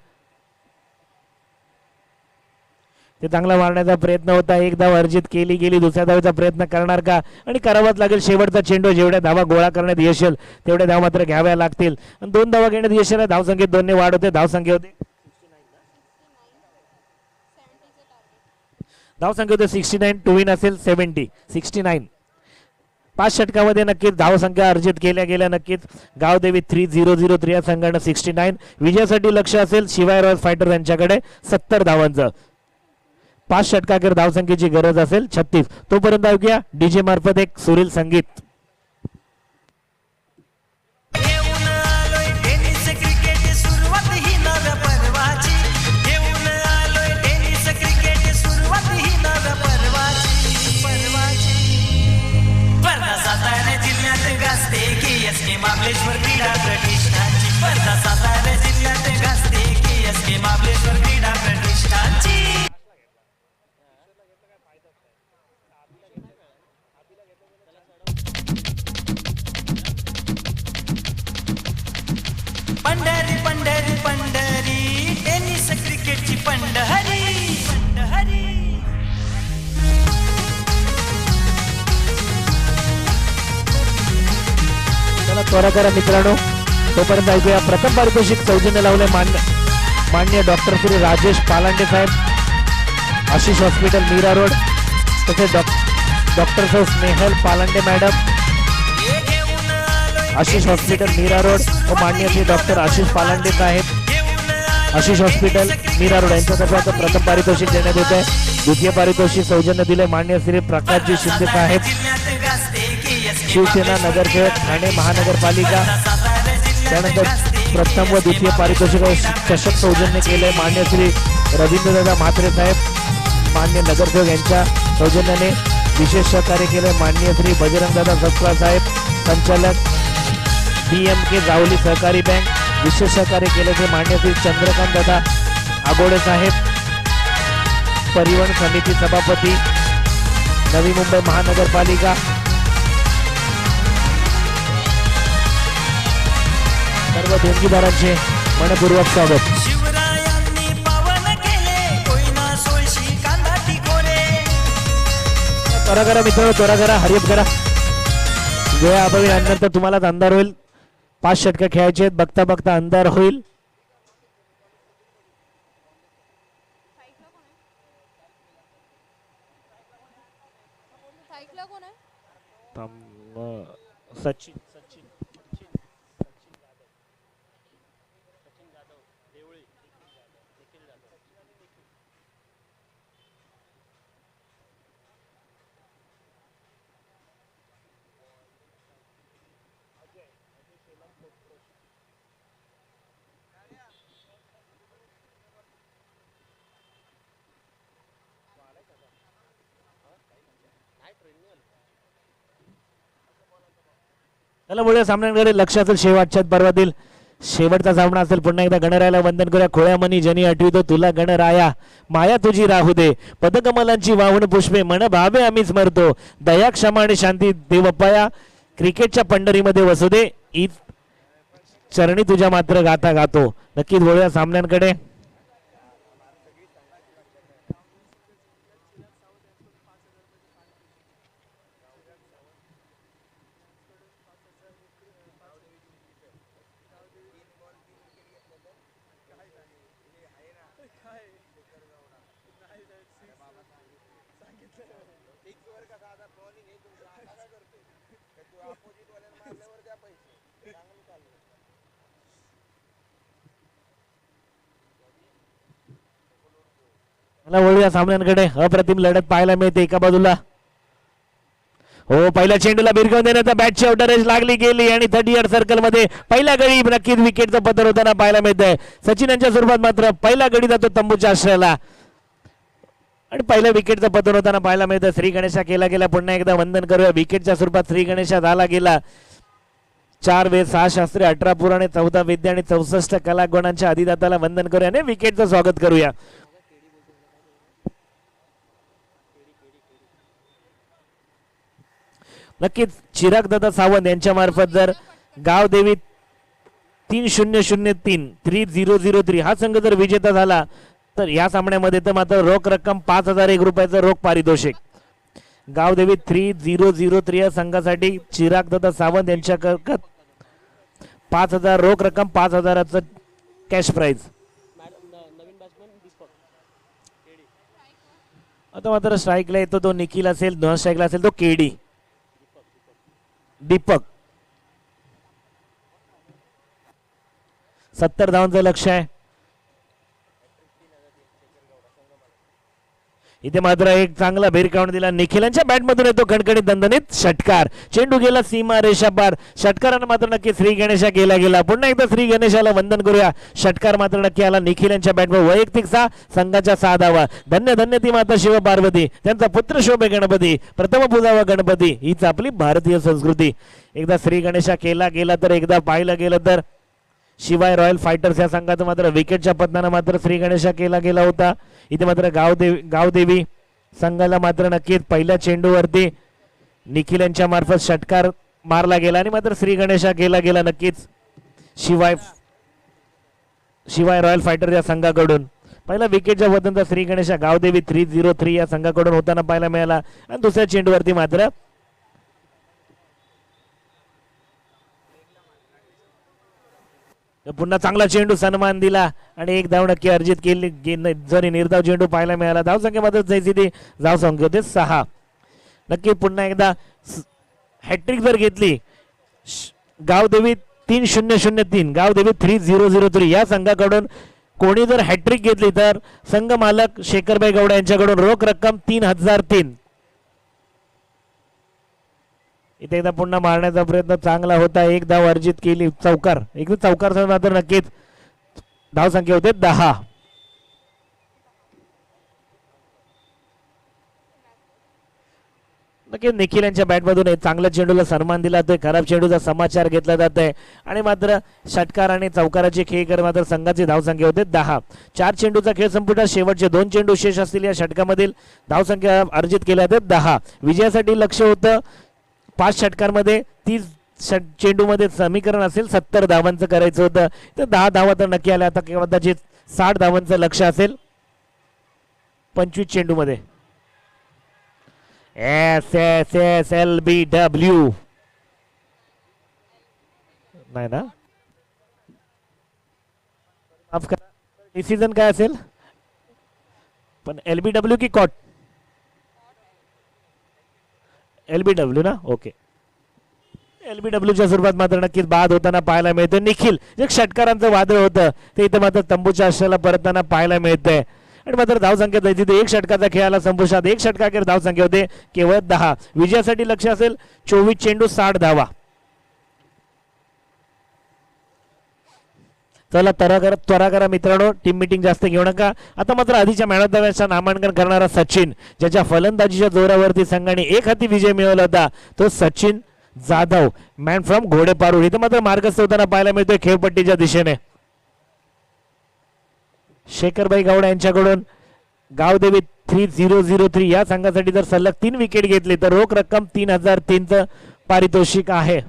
ते चांगला मारण्याचा प्रयत्न होता. एक धाव अर्जित केली गेली. दुसऱ्या धावेचा प्रयत्न करणार का? आणि करावाच लागेल. शेवटचा चेंडू. जेवढ्या धावा गोळा करण्यात यश येईल तेवढ्या धावा मात्र घ्याव्या लागतील. आणि 2 धावा घेण्यात यश आलं. धावसंख्येत 2 ने वाढ होते. धावसंख्या होते 69. टू विन असेल 69. 5 षटकामध्ये नक्कीच धावसंख्या अर्जित केल्या गेल्या. नक्कीच गावदेवी 3003 या संघानं 69. विजयासाठी लक्ष असेल शिवाय रॉयल फायटर यांच्याकडे 70 धावांचं. 5 षटकाखेर धावसंख्येची गरज असेल 36. तोपर्यंत ऐकूया डीजे मार्फत एक सुरील संगीत. घेऊन आलोय टेनिस क्रिकेट सुरुवात ही नव्या पर्वाची. घेऊन आलोय टेनिस क्रिकेट सुरुवात ही नव्या पर्वाची. स्पर्धा सातारा जिल्ह्यात गाजते KSK महाबळेश्वर क्रीडा प्रतिष्ठानची. स्पर्धा सातारा जिल्ह्यात गाजते KSK महाबळेश्वर क्रीडा प्रतिष्ठानची. पंढरी पंढरी पंढरी टेनिस क्रिकेटची पंढरी पंढरी. चला त्वरा करा मित्रांनो. तोपर्यंत ऐकूया प्रथम पारितोषिक सौजन्य लावले मान्य डॉक्टर श्री राजेश पालांडे साहेब, आशिष हॉस्पिटल मीरा रोड, तसेच डॉक्टर सौ Snehal Palande madam, Ashish hospital Mira road व मान्य श्री डॉक्टर आशिष पालांडे साहेब, आशिष हॉस्पिटल मीरा रोड यांच्यातर्फे आता प्रथम पारितोषिक देण्यात येत आहे. द्वितीय पारितोषिक सौजन्य दिले मान्य श्री प्रकाशजी शिंदे साहेब, शिवसेना नगरसेवक ठाणे महानगरपालिका. त्यानंतर प्रथम व द्वितीय पारितोषिक चषक सौजन्य केले मान्य श्री रवींद्रदादा म्हात्रे साहेब, मान्य नगरसेवक यांच्या सौजन्याने. विशेष सहकार्य केले मान्य श्री बजरंगदादा सत्वा साहेब, संचालक DMK जावली सहकारी बँक. विशेष सहकार्य केले ते मान्य श्री चंद्रकांत दादा आगोडे साहेब, परिवहन समिती सभापती नवी मुंबई महानगरपालिका. सर्व देणगीदारांचे मनपूर्वक स्वागत. शिवरायांनी पावन केले कोयना सोळशी कांदा टिकोरे. त्वरा करा मित्रांनो, त्वरा करा, हरिप करा. वेळा अभावी नंतर तुम्हालाच अंधार होईल. 5 षटकं खेळायचे आहेत. बघता बघता अंधार होईल. सचिन त्यामुळे सामन्यांकडे लक्ष असेल. शेवटच्या पर्वातील शेवटचा सामना असेल. पुन्हा एकदा गणरायाला वंदन करूया. खोळ्यामनी जनी आठवितो तुला गणराया, माया तुझी राहू दे, पदकमलांची वाहून पुष्पे, मन भावे आम्ही स्मरतो, दया क्षमा आणि शांती देवप्पाया क्रिकेटच्या पंढरीमध्ये वसू दे, ई चरणी तुझ्या मात्र गाथा गातो. नक्कीच वळूया सामन्यांकडे. मला वळूया सामन्यांकडे. अप्रतिम लढत पाहायला मिळते. एका बाजूला हो पहिल्या चेंडूला भिरकावून देण्याचा बॅटची आउटर रेस लागली गेली आणि 30 सर्कल मध्ये पहिल्या गडी नक्कीच विकेटचं पतन होताना पाहायला मिळतंय. सचिन यांच्या स्वरूपात मात्र पहिला गडी जातो तंबूच्या आश्रयाला. आणि पहिल्या विकेटचं पतन होताना पाहायला मिळतं. श्री गणेशा केला गेला. पुन्हा एकदा वंदन करूया. विकेटच्या स्वरूपात श्री गणेशा झाला गेला. 4 वेद 6 शास्त्रे 18 पुराणे 14 विद्या आणि 64 कला गुणांच्या अधिदाताला वंदन करूया आणि विकेटचं स्वागत करूया. नक्कीच चिराग दादा सावंत यांच्या मार्फत जर गावदेवी 3003 3003 हा संघ जर विजेता झाला तर या सामन्यामध्ये तर मात्र रोख रक्कम 5001 रुपयाचं रोख पारितोषिक. गावदेवी 3003 या संघासाठी चिराग दादा सावंत यांच्या 5000 रोख रक्कम 5000चं कॅश प्राइज. आता मात्र स्ट्राईकला येतो तो निखिल असेल. नॉन स्ट्राईकला असेल तो केडी दीपक. 70 धावांचं लक्ष आहे. इथे मात्र एक चांगला भिरकावून दिला. निखिलांच्या बॅटमधून येतो खणखणीत दणदणीत षटकार. चेंडू गेला सीमा रेषा पार. षटकारानं मात्र नक्की श्री गणेशा केला गेला. पुन्हा एकदा श्री गणेशाला वंदन करूया. षटकार मात्र नक्की आला निखिलांच्या बॅटवर. वैयक्तिक 6 संघाच्या 6 धावा. धन्य धन्य ती माता शिव पार्वती त्यांचा पुत्र शोभे गणपती प्रथम पूजावा गणपती हीच आपली भारतीय संस्कृती. एकदा श्री गणेशा केला गेला तर एकदा पाहिलं गेलं तर शिवाय रॉयल फायटर्स या संघाचं मात्र विकेटच्या पतनानं मात्र श्री गणेशा केला गेला होता. इथे मात्र गावदेवी संघाला मात्र नक्कीच पहिल्या चेंडूवरती निखिल यांच्या मार्फत षटकार मारला गेला आणि मात्र श्री गणेशा केला गेला. नक्कीच शिवाय रॉयल फायटर्स या संघाकडून पहिला विकेटच्या वतनचा श्री गणेशा गावदेवी 303 या संघाकडून होताना पाहायला मिळाला. आणि दुसऱ्या चेंडूवरती मात्र पुन्हा चांगला चेंडू सन्मान दिला आणि एक धाव नक्की अर्जित केली. जरी निर्धाव चेंडू पाहायला मिळाला. धावसंख्या मात्र जैसी ती धावसंख्या होते 6. नक्की पुन्हा एकदा हॅट्रिक जर घेतली गावदेवी 3003 गावदेवी 3003 या संघाकडून कोणी जर हॅट्रिक घेतली तर संघ मालक शेखरभाई गौडा यांच्याकडून रोख रक्कम 3003. इथे एकदा पुन्हा मारण्याचा प्रयत्न चांगला होता. एक धाव अर्जित केली. चौकार एकदा चौकार मात्र नक्कीच धाव संख्या होते 10. नक्कीच निखिल यांच्या बॅटमधून चांगल्या चेंडूला सन्मान दिला जातोय. खराब चेंडूचा समाचार घेतला जात आहे आणि मात्र षटकार आणि चौकाराचे खेळ कर मात्र संघाची धावसंख्या होते 10. 4 चेंडूचा खेळ संपुष्टात शेवटचे 2 चेंडू शेष असलेल्या षटकामधील धावसंख्या अर्जित केल्या जाते 10. विजयासाठी लक्ष होतं 5 षटकांमध्ये 30 चेंडूमध्ये समीकरण असेल 70 धावांचं करायचं होतं. तर 10 धावा तर नक्की आल्या. आता कदाचित 60 धावांचं लक्ष असेल 25 चेंडूमध्ये. SSSLBW नाही ना. डिसिजन काय असेल पण LBW की कॉट LBW ना. ओके LBWच्या स्वरूपात मात्र नक्कीच बाद होताना पाहायला मिळतं. निखिल जे षटकारांचं वादळ होतं ते इथं मात्र तंबूच्या आश्रयाला परतताना पाहायला मिळतंय आणि मात्र धावसंख्या जायची एक षटकाचा खेळाला संपुष्टात. एक षटकाखेर धावसंख्या होते केवळ 10. विजयासाठी लक्ष असेल 24 चेंडू 60 धावा. चला त्वरा करा मित्रांनो. टीम मीटिंग जास्त घेऊ नका. आता मात्र आधीच्या मॅन ऑफ द मॅचचं नामांकन करणारा सचिन ज्याच्या फलंदाजीच्या जोरावरती संघाने एक हाती विजय मिळवला होता तो सचिन जाधव मॅन फ्रॉम घोडेपारूड. इथे मात्र मार्गस्थ होताना पाहायला मिळतोय खेळपट्टीच्या दिशेने. शेखरभाई गौडा यांच्याकडून गावदेवी 3003 या संघासाठी जर सलग 3 विकेट घेतली तर रोख रक्कम 3003चं पारितोषिक आहे.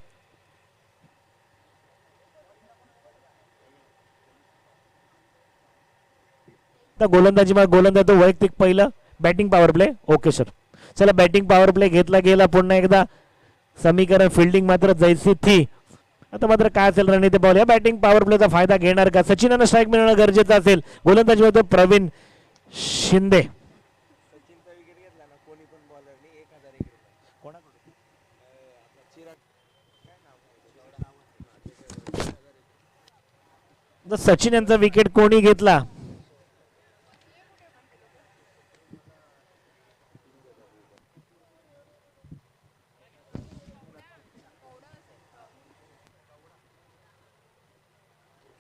गोलंदाजी तो वैयक्तिक पहिलं batting power play. Okay sir. चला बॅटिंग पॉवर प्ले घेतला गेला. पुन्हा एकदा समीकरण फिल्डिंग मात्र जैसी थी. आता मात्र काय असेल रणनीती पाहूया. बॅटिंग पॉवर प्लेचा फायदा घेणार का. सचिनानं स्ट्राईक मिळणं गरजेचं असेल. गोलंदाजी होतो प्रवीण शिंदे. सचिनचा विकेट घेतला ना कोणी पण बॉलरनी 1001 रुपये. कोणाकडून जर सचिन यांचा विकेट कोणी घेतला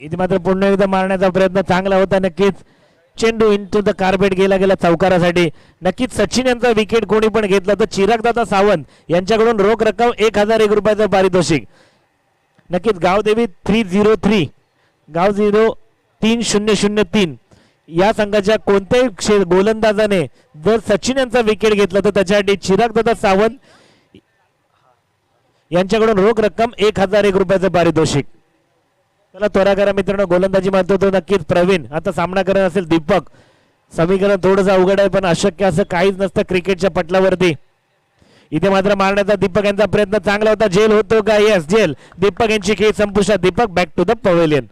इथे मात्र पुन्हा एकदा मारण्याचा प्रयत्न चांगला होता. नक्कीच चेंडू इंटू द कार्पेट गेला गेला चौकारासाठी. नक्कीच सचिन यांचा विकेट कोणी पण घेतला तर चिरागदादा सावंत यांच्याकडून रोख रक्कम 1001 रुपयाचं पारितोषिक. नक्कीच गावदेवी 303 गाव 3003 या संघाच्या कोणत्याही गोलंदाजाने जर सचिन यांचा विकेट घेतला तर त्याच्यासाठी चिरागदादा सावंत यांच्याकडून रोख रक्कम 1001 रुपयाचं पारितोषिक. चला त्वरा करा मित्रांनो, गोलंदाजी म्हणतो तो नक्कीच प्रवीण. आता सामना करत असेल दीपक. समीकरण थोडंसं अवघड आहे पण अशक्य असं काहीच नसतं क्रिकेटच्या पटलावरती. इथे मात्र मारण्याचा दीपक यांचा प्रयत्न चांगला होता. जेल होतो का? Yes gel. दीपक यांची खेळ संपुष्टात. Deepak back to the pavilion.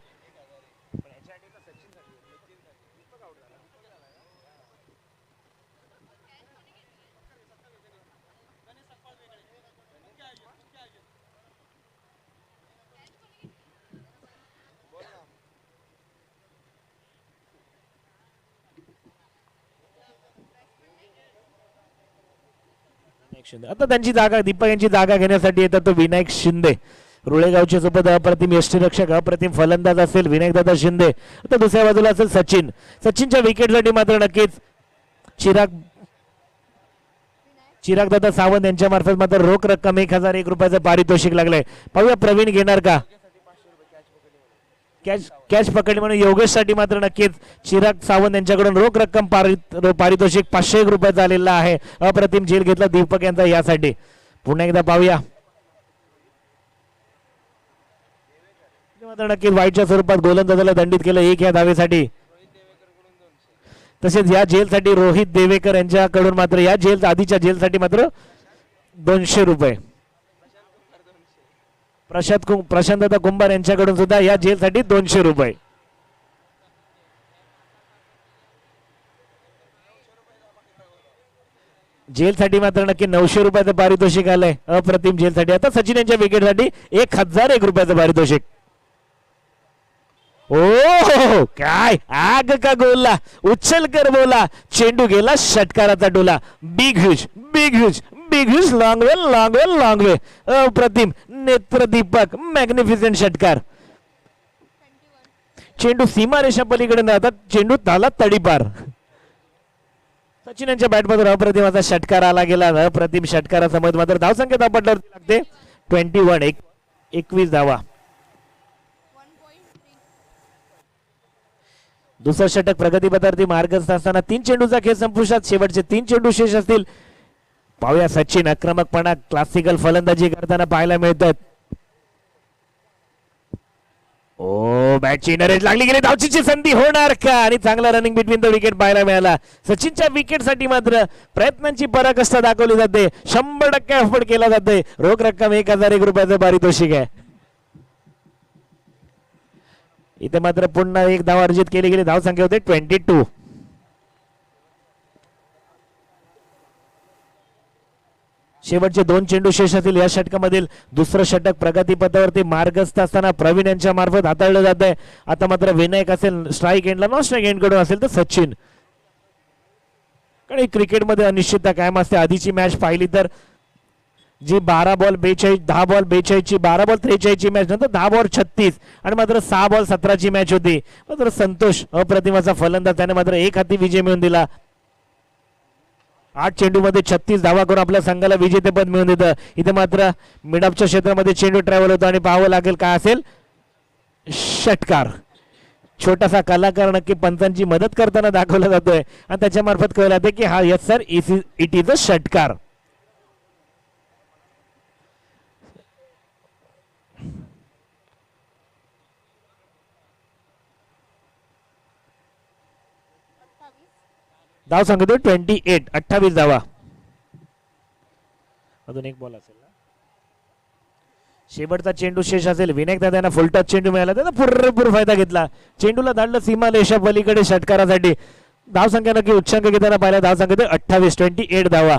आता त्यांची जागा दीपक यांची जागा घेण्यासाठी येतात तो विनायक शिंदे. रुळेगावचे सोबत अप्रतिम यष्टीरक्षक अप्रतिम फलंदाज असेल विनायकदादा शिंदे. आता दुसऱ्या बाजूला असेल सचिन. सचिनच्या विकेटसाठी मात्र नक्कीच चिरागदादा सावंत यांच्या मार्फत मात्र रोख रक्कम 1001 रुपयाचं पारितोषिक लागलंय. पाहूया प्रवीण घेणार का? कॅच पकडली म्हणून योगेश साठी मात्र नक्कीच चिराग सावंत यांच्याकडून रोख रक्कम पारितोषिक 501 रुपयाचा आलेला आहे. अप्रतिम झेल घेतला दीपक यांचा यासाठी. पुन्हा एकदा पाहूया. मात्र नक्कीच वाईटच्या स्वरूपात गोलंदाजाला दंडित केलं 1 या धावेसाठी. तसेच या जेलसाठी रोहित देवेकर यांच्याकडून मात्र या जेल आधीच्या जेलसाठी मात्र 200 रुपये. प्रशांतदा कुंभार यांच्याकडून सुद्धा या जेलसाठी 200 रुपये. जेलसाठी मात्र नक्की 900 रुपयाचं पारितोषिक आलंय अप्रतिम जेलसाठी. आता सचिन यांच्या विकेटसाठी 1001 रुपयाचं पारितोषिक. ओ काय आग का गोला उच्छल कर बोला. चेंडू गेला षटकाराचा डोला. Big huge big huge big huge long way long way long way. अप्रतिम नेत्र दीपक मॅग्निफिसंट षटकार. चेंडू सीमारेषा पलीकडे न जाता चेंडू ताला तडीपार. सचिन यांच्या बॅटमधून अप्रतिम असा षटकार आला गेला. अप्रतिम षटकारासमोर मात्र धावसंख्या धापटल्यावरती लागते 21 धावा. दुसरं षटक प्रगतीपथावरती मार्गस्थ असताना 3 चेंडूचा खेळ संपुष्टात. शेवटचे 3 चेंडू शेष असतील. पाहूया सचिन आक्रमकपणा क्लासिकल फलंदाजी करताना पाहायला मिळतात. ओ बॅटची नरेज लागली गेली. धावचीची संधी होणार का? आणि चांगला रनिंग बिटवीन द विकेट पाहायला मिळाला. सचिनच्या विकेटसाठी मात्र प्रयत्नांची पराकाष्ठा दाखवली जाते. 100% एफर्ट केला जाते. रोख रक्कम 1001 रुपयाचं पारितोषिक आहे. इथे मात्र पुन्हा 1 धाव अर्जित केली गेली. धाव संख्या होते 22. शेवटचे 2 चेंडू शेष असतील या षटकामधील. दुसरं षटक प्रगतीपथावरती मार्गस्थ असताना प्रवीण यांच्या मार्फत हाताळलं जात आहे. आता मात्र विनायक असेल स्ट्राईक एंडला, नॉन स्ट्राईक एंड कडून असेल तर सचिन. कारण क्रिकेटमध्ये अनिश्चितता कायम असते. आधीची मॅच पाहिली तर जी 12 बॉल 42 10 बॉल 42 ची 12 बॉल 43 ची मॅच, नंतर 10 बॉल 36 आणि मात्र 6 बॉल 17 ची मॅच होती. मात्र संतोष अप्रतिमाचा फलंदाज त्याने मात्र 1 हाती विजय मिळवून दिला. 8 चेंडूमध्ये 36 धावा करून आपल्या संघाला विजेतेपद मिळवून देतं. इथे मात्र मिडअपच्या क्षेत्रामध्ये चेंडू ट्रॅव्हल होतो आणि पाहावं लागेल काय असेल. षटकार. छोटासा कलाकार नक्की पंचांची मदत करताना दाखवला जातोय आणि त्याच्या मार्फत कळलं जाते की हा yes sir it is a षटकार. धाव सांगतो 28 धावा. अजून 1 बॉल असेल ना. शेवटचा चेंडू शेष असेल. विनायक दादांना फुल टच चेंडू मिळाला. त्याचा पुरेपूर फायदा घेतला. चेंडूला धाडलं सीमारेषा पलीकडे षटकारासाठी. धाव संख्या नक्की उच्चांक घेताना पाहिला. धाव संख्या 28 धावा.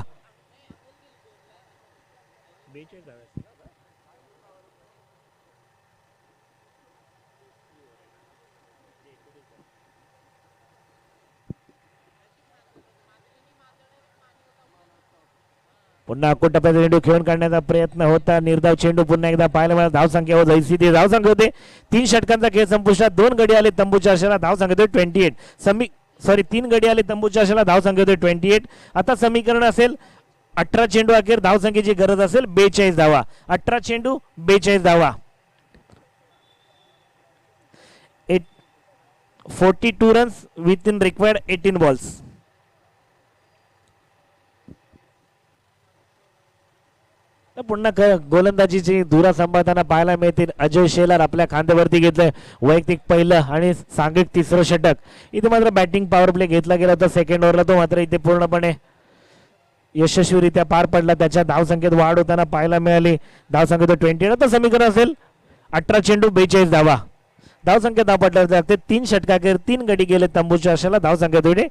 पुन्हा टप्प्याचा चेंडू खेळून काढण्याचा प्रयत्न होता. निर्धाव चेंडू पुन्हा एकदा पाहायला मिळाला. धाव संख्या जैसी धाव संख्या होते. 3 षटकांचा खेळ संपुष्टात. 2 गडी आले तंबूच्या आशेला. धाव संख्या 28. सॉरी 3 गडी आले तंबूच्या आशेला, धावसंख्या होते 28. आता समीकरण असेल 18 चेंडू अखेर धावसंख्येची गरज असेल 42 धावा. 18 चेंडू 42 धावा. 42 runs with in required 18 balls. पुन्हा गोलंदाजीची धुरा सांभाळताना पाहायला मिळतील. अजय शेलार आपल्या खांद्यावरती घेतलंय वैयक्तिक पहिलं आणि सांघिक तिसरं षटक. इथे मात्र बॅटिंग पॉवर प्ले घेतला गेला होता सेकंड ओव्हरला, तो मात्र इथे पूर्णपणे यशस्वीरित्या पार पडला. त्याच्या धावसंख्येत वाढ होताना पाहायला मिळाली. धावसंख्या तो 28. आता समीकरण असेल 18 चेंडू 42 धावा. धावसंख्या धावपटल्या जाते 3 षटकाखेर 3 गडी गेले तंबूच्या आशेला. धावसंख्या थोडी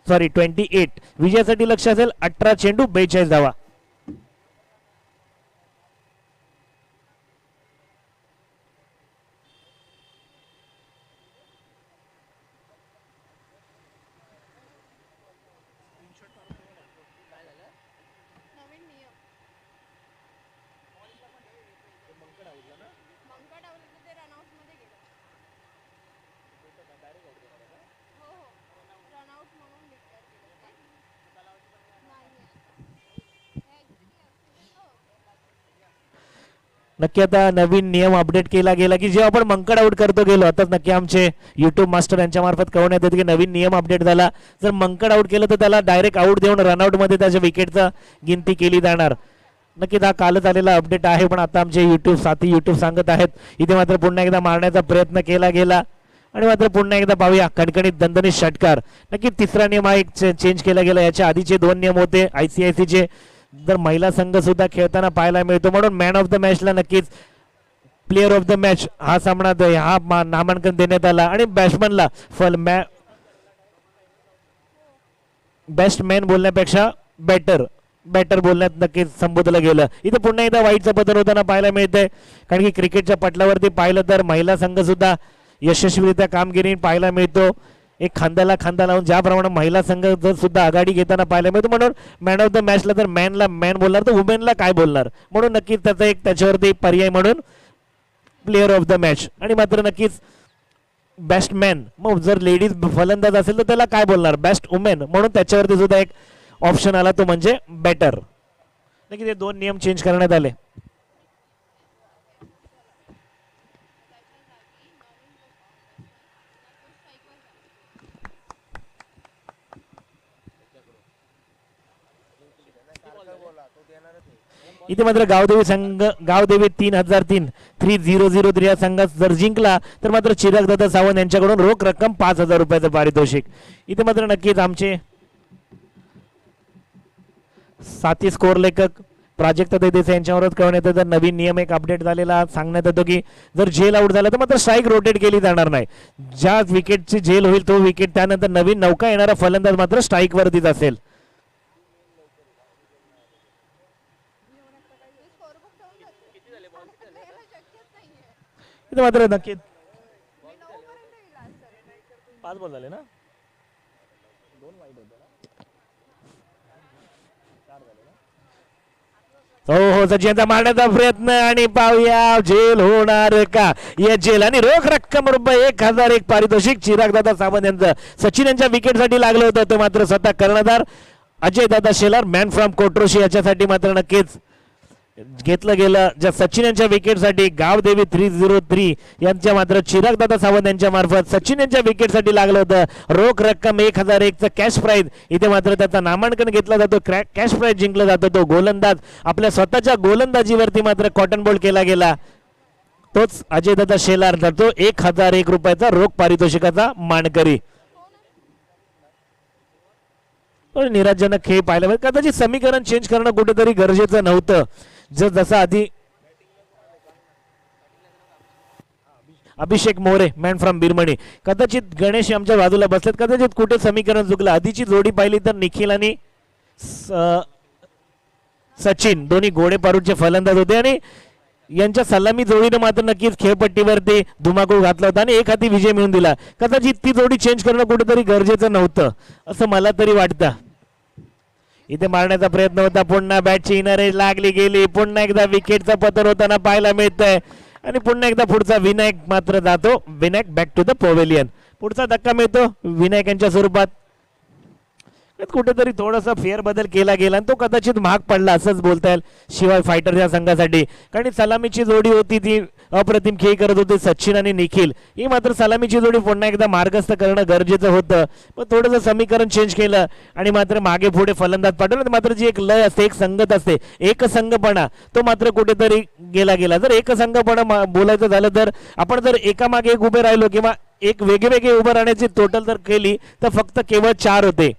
28. विजयासाठी लक्ष असेल 18 चेंडू 42 धावा. नक्की आता नवीन नियम अपडेट केला गेला की जेव्हा आपण मंकड आउट करतो गेलो, आता नक्की आमचे युट्यूब मास्टर यांच्या मार्फत कळवण्यात येते की नवीन नियम अपडेट झाला. जर मंकड आउट केलं तर त्याला डायरेक्ट आउट देऊन रनआउट मध्ये त्याच्या विकेटचा गिनती केली जाणार. नक्कीच हा कालच आलेला अपडेट आहे, पण आता आमचे युट्यूब सांगत आहेत. इथे मात्र पुन्हा एकदा मारण्याचा प्रयत्न केला गेला आणि मात्र पुन्हा एकदा पाहूया कणकणीत दणदणीत षटकार. नक्की तिसरा नियम हा एक चेंज केला गेला. याच्या आधीचे 2 नियम होते ICICचे. जर महिला संघ सुद्धा खेळताना पाहायला मिळतो, म्हणून मॅन ऑफ द मॅचला नक्कीच प्लेअर ऑफ द मॅच हा सामना हा नामांकन देण्यात आला आणि बॅट्समनला बेस्ट मॅन बोलण्यापेक्षा बॅटर बोलण्यात नक्कीच संबोधलं गेलं. इथे पुन्हा एकदा वाईटचं पतन होताना पाहायला मिळतंय, कारण की क्रिकेटच्या पटलावरती पाहिलं तर महिला संघ सुद्धा यशस्वीरित्या कामगिरी पाहायला मिळतो. एक खांद्याला खांदा लावून ज्याप्रमाणे महिला संघ जर सुद्धा आघाडी घेताना पाहायला मिळतो, म्हणून मॅन ऑफ द मॅचला तर मॅनला मॅन बोलणार तर वुमेनला काय बोलणार, म्हणून नक्कीच त्याचा एक त्याच्यावरती पर्याय म्हणून प्लेअर ऑफ द मॅच. आणि मात्र नक्कीच बेस्ट मॅन, मग जर लेडीज फलंदाज असेल तर त्याला काय बोलणार, बेस्ट वुमेन, म्हणून त्याच्यावरती सुद्धा एक ऑप्शन आला, तो म्हणजे बॅटर. नक्कीच हे 2 नियम चेंज करण्यात आले. इथे मात्र गावदेवी 3003 या संघात जर जिंकला तर मात्र चिराग दादा सावंत यांच्याकडून रोख रक्कम 5000 रुपयाचं पारितोषिक. इथे मात्र नक्कीच आमचे साथी स्कोर लेखक प्राजक्त देसाई यांच्यावर कळवण्यात येतं नवीन नियम एक अपडेट झालेला. सांगण्यात येतो की जर झेल आउट झाला तर मात्र स्ट्राईक रोटेट केली जाणार नाही. ज्या विकेटची झेल होईल तो विकेट, त्यानंतर नवीन नौका येणारा फलंदाज मात्र स्ट्राईक वरतीच असेल. इथे मात्र नक्कीच 5 बॉल झाले ना, 2 वाईट होते ना. हो सचिनचा मारण्याचा प्रयत्न आणि पाहूया झेल होणार का. या झेल आणि रोख रक्कम ₹1001 पारितोषिक चिराग दादा सावंत यांचं. सचिन यांच्या विकेटसाठी लागलं होतं, तो मात्र स्वतः कर्णधार अजय दादा शेलार मॅन फ्रॉम कोट्रोशी याच्यासाठी मात्र नक्कीच घेतलं गेलं. ज्या सचिन यांच्या विकेटसाठी गावदेवी 303 यांच्या मात्र चिराग दादा सावंत यांच्या मार्फत सचिन यांच्या विकेटसाठी लागलं होतं. रोख रक्कम 1001चं कॅश प्राइज. इथे मात्र त्याचा नामांकन घेतला जातो, कॅश प्राइज जिंकला जातो. तो गोलंदाज आपल्या स्वतःच्या गोलंदाजीवरती मात्र कॉटन बॉल केला गेला, तोच अजय दादा शेलार जातो 1001 रुपयाचा रोख पारितोषिकाचा मानकरी. निराशजनक खेळ पाहिला पाहिजे. कदाचित समीकरण चेंज करणं कुठेतरी गरजेचं नव्हतं. जसं आधी अभिषेक मोरे मॅन फ्रॉम बिरमणी, कदाचित गणेश आमच्या बाजूला बसलेत, कदाचित कुठे समीकरण चुकलं. आधीची जोडी पाहिली तर निखिल आणि सचिन दोन्ही घोडेपारूडचे फलंदाज होते आणि यांच्या सलामी जोडीने मात्र नक्कीच खेळपट्टीवरती धुमाकूळ घातला होता आणि एक हाती विजय मिळवून दिला. कदाचित ती जोडी चेंज करणं कुठेतरी गरजेचं नव्हतं असं मला तरी वाटतं. इथे मारण्याचा प्रयत्न होता, पुन्हा बॅटची इनरेज लागली गेली, पुन्हा एकदा विकेटचा पतन होताना पाहायला मिळतंय आणि पुन्हा एकदा पुढचा विनायक मात्र जातो. Vinayak back to the pavilion. पुढचा धक्का मिळतो विनायक यांच्या स्वरूपात. कुठेतरी थोडासा फेरबदल केला गेला आणि तो कदाचित महाग पडला असंच बोलता येईल शिवाय फायटरच्या संघासाठी. कारण ही सलामीची जोडी होती ती अप्रतिम खेळ करत होते सचिन आणि निखिल. ही मात्र सलामीची जोडी पुन्हा एकदा मार्गस्थ करणं गरजेचं होतं, पण थोडंसं समीकरण चेंज केलं आणि मात्र मागे पुढे फलंदाज पाठवलं. मात्र जी एक लय असते, एक संगत असते, एक संघपणा तो मात्र कुठेतरी गेला. जर एक संघपणा बोलायचं झालं तर आपण जर एकामागे एक उभे राहिलो किंवा एक वेगवेगळे उभे राहण्याची टोटल जर केली तर फक्त केवळ 4 होते.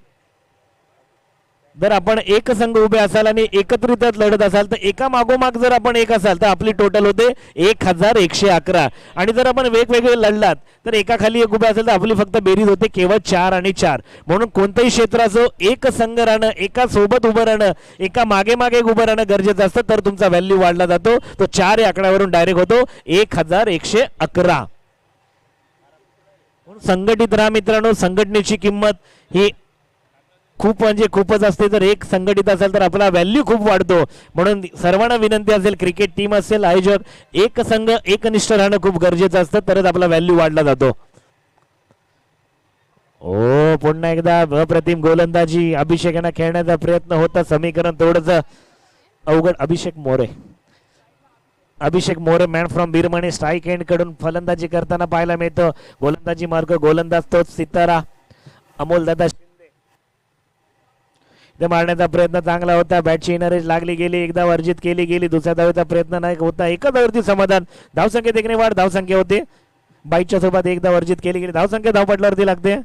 जर आपण एक संघ उभे असाल आणि एकत्रित लढत असाल तर एका मागोमाग जर आपण एक असाल तर आपली टोटल होते 1111. आणि जर आपण वेगवेगळे लढलात तर एका खाली एक उभे असेल तर आपली फक्त बेरीज होते केवळ 4 आणि 4. म्हणून कोणतंही क्षेत्र असो एक संघ राहणं, एका सोबत उभं राहणं, एका मागे मागे उभं राहणं गरजेचं असतं, तर तुमचा व्हॅल्यू वाढला जातो. तो 4 या आकड्यावरून डायरेक्ट होतो 1111. संघटित राहा मित्रांनो. संघटनेची किंमत ही खूप म्हणजे खूपच असते. जर एक संघटित असेल तर आपला व्हॅल्यू खूप वाढतो. म्हणून सर्वांना विनंती असेल, क्रिकेट टीम असेल, आयोजक, एक संघ एकनिष्ठ राहणं खूप गरजेचं असतं, तरच आपला व्हॅल्यू वाढला जातो. ओ पुन्हा एकदा अप्रतिम गोलंदाजी. अभिषेक यांना खेळण्याचा प्रयत्न होता, समीकरण थोडंच अवघड. अभिषेक मोरे मॅन फ्रॉम बिरमणी स्ट्राईक एंड कडून फलंदाजी करताना पाहायला मिळतं. गोलंदाजी मार्ग गोलंदाज तोच सितारा अमोल दादा मारण्याचा प्रयत्न चांगला होता. बॅटची इनरेज लागली गेली, एकदा वर्जित केली गेली. दुसऱ्या धावेचा प्रयत्न नाही होता. एका धावेवरती समाधान. धावसंख्येत एक वाढ धावसंख्या होते. बाईकच्या सोबत एकदा वर्जित केली गेली. धावसंख्या धावपटलावरती लागते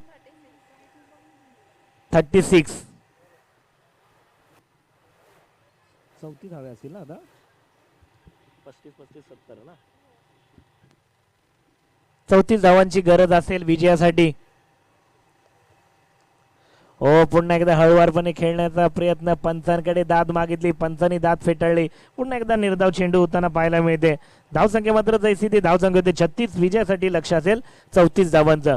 36. 34 धावे असतील ना आता. 35-70 ना. 34 धावांची गरज असेल विजयासाठी. ओ पुन्हा एकदा हळुवारपणे खेळण्याचा प्रयत्न. पंचांकडे दाद मागितली, पंचांनी दाद फेटाळली. पुन्हा एकदा निर्धाव चेंडू होताना पाहायला मिळते. धावसंख्या मात्र जैसी ती धावसंख्या होते 36. विजयासाठी लक्ष असेल 34 धावांचं.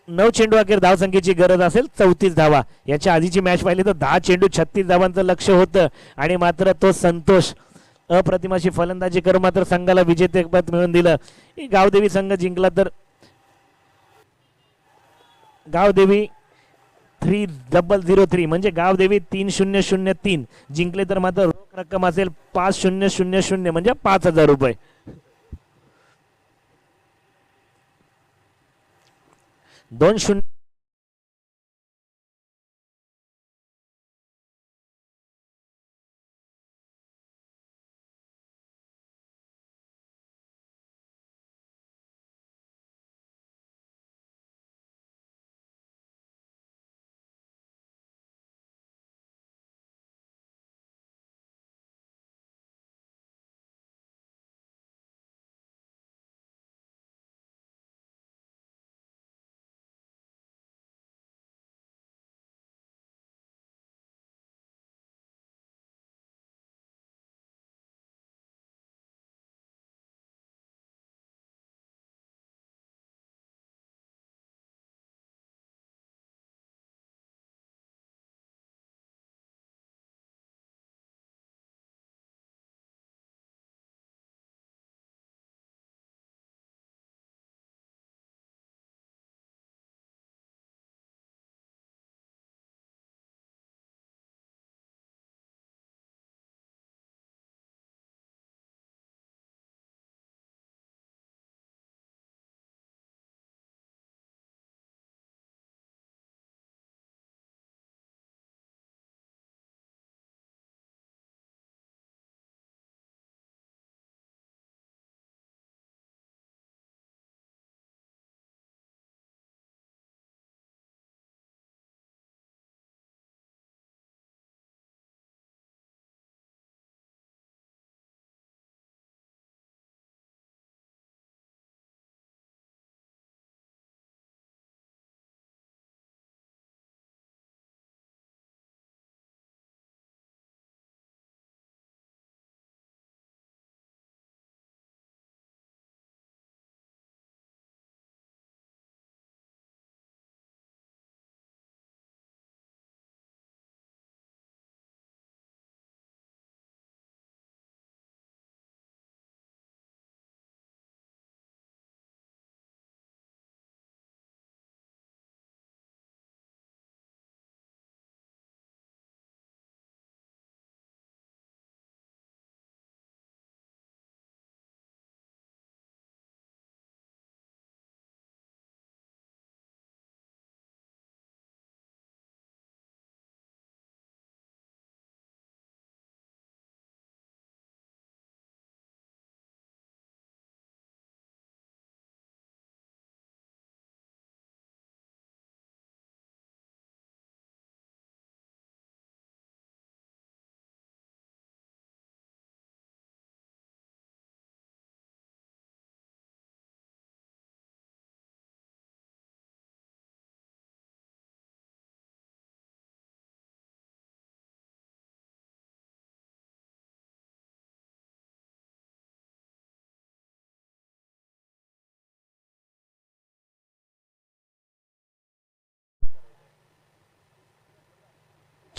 9 चेंडू अखेर धावसंख्येची गरज असेल 34 धावा. याच्या आधीची मॅच पाहिली तर 10 चेंडू 36 धावांचं लक्ष होतं आणि मात्र तो संतोष अप्रतिमाशी फलंदाजी करून मात्र संघाला विजेतेपद मिळवून दिलं. गावदेवी संघ जिंकला तर गावदेवी 3003 म्हणजे गावदेवी 3003 जिंकले तर मात्र रोख रक्कम असेल 5000 म्हणजे 5000 रुपये. 2-0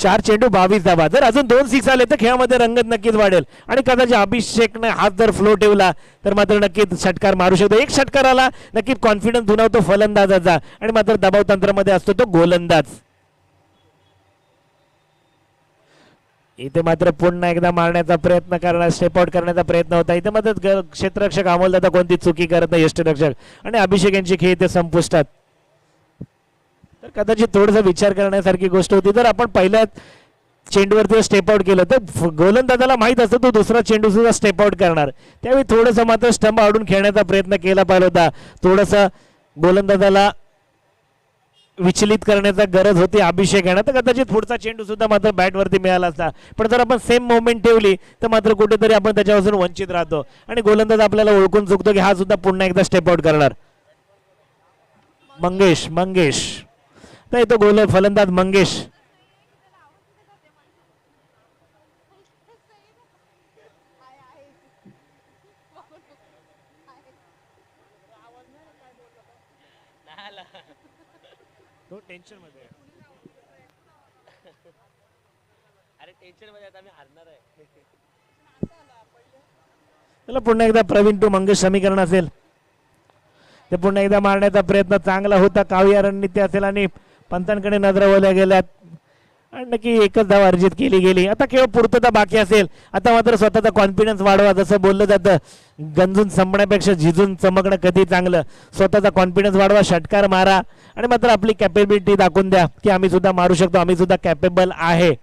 4 चेंडू 22 धावा. जर अजून 2 सिक्स आले तर खेळामध्ये रंगत नक्कीच वाढेल आणि कदाचित अभिषेकने हात जर फ्लो ठेवला तर मात्र नक्कीच षटकार मारू शकतो. एक षटकार आला नक्कीच कॉन्फिडन्स दुणावतो फलंदाजाचा आणि मात्र दबाव तंत्रामध्ये असतो तो गोलंदाज. इथे मात्र पुन्हा एकदा मारण्याचा प्रयत्न करणार, स्टेप आउट करण्याचा प्रयत्न होता. इथे मात्र क्षेत्ररक्षक अमोलदादा कोणती चुकी करत नाही यष्टीरक्षक आणि अभिषेक यांची खेळ इथे संपुष्टात. तर कदाचित थोडासा विचार करण्यासारखी गोष्ट होती. जर आपण पहिल्या चेंडूवरती स्टेप आउट केलं तर गोलंदाजाला माहित असतं तो दुसरा चेंडू सुद्धा स्टेप आउट करणार. त्यावेळी थोडंसं मात्र स्टंप आडून खेळण्याचा प्रयत्न केला पाहिजे होता. थोडंसं गोलंदाजाला विचलित करण्याचा गरज होती अभिषेक यांना, तर कदाचित पुढचा चेंडू सुद्धा मात्र बॅटवरती मिळाला असता. पण जर आपण सेम मोमेंट ठेवली तर मात्र कुठेतरी आपण त्याच्यापासून वंचित राहतो आणि गोलंदाज आपल्याला ओळखून चुकतो की हा सुद्धा पुन्हा एकदा स्टेप आउट करणार. मंगेश तर येतो गोल फलंदाज मंगेश. टेन्शन मध्ये त्याला पुन्हा एकदा प्रवीण टू मंगेश समीकरण असेल ते पुन्हा एकदा मारण्याचा प्रयत्न चांगला होता. काव्या रणनीती असेल आणि पंतांकडे नजरा वळल्या गेल्यात आणि नक्की एकच धाव अर्जित केली गेली. आता केवळ पूर्तता बाकी असेल. आता मात्र स्वतःचा कॉन्फिडन्स वाढवा. जसं बोललं जातं गंजून संपण्यापेक्षा झिजून चमकणं कधी चांगलं. स्वतःचा कॉन्फिडन्स वाढवा, षटकार मारा आणि मात्र आपली कॅपेबिलिटी दाखवून द्या की आम्ही सुद्धा मारू शकतो, आम्ही सुद्धा कॅपेबल आहे.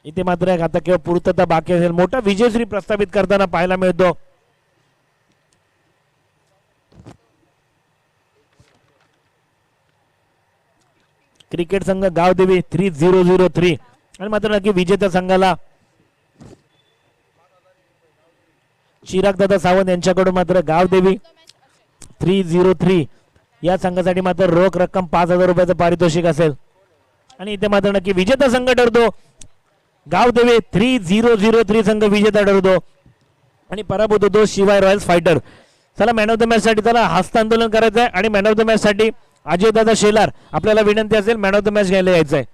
इथे मात्र आता केवळ पूर्तता बाकी असेल. मोठा विजयश्री प्रस्थापित करताना पाहायला मिळतो. क्रिकेट संघ गावदेवी 3003 आणि मात्र नक्की विजेत्या संघाला चिराग दादा सावंत यांच्याकडून मात्र गावदेवी 303 या संघासाठी मात्र रोख रक्कम 5000 रुपयाचं पारितोषिक असेल आणि इथे मात्र नक्की विजेता संघ ठरतो. गावदेवी 3003 संघ विजेता ठरतो आणि पराभूत होतो शिवाय रॉयल्स फायटर. चला मॅन ऑफ द मॅच साठी त्याला हस्तांदोलन करायचं आहे आणि मॅन ऑफ द मॅच साठी अजय दादा शेलार आपल्याला विनंती असेल मॅन ऑफ द मॅच घ्यायला यायचं आहे.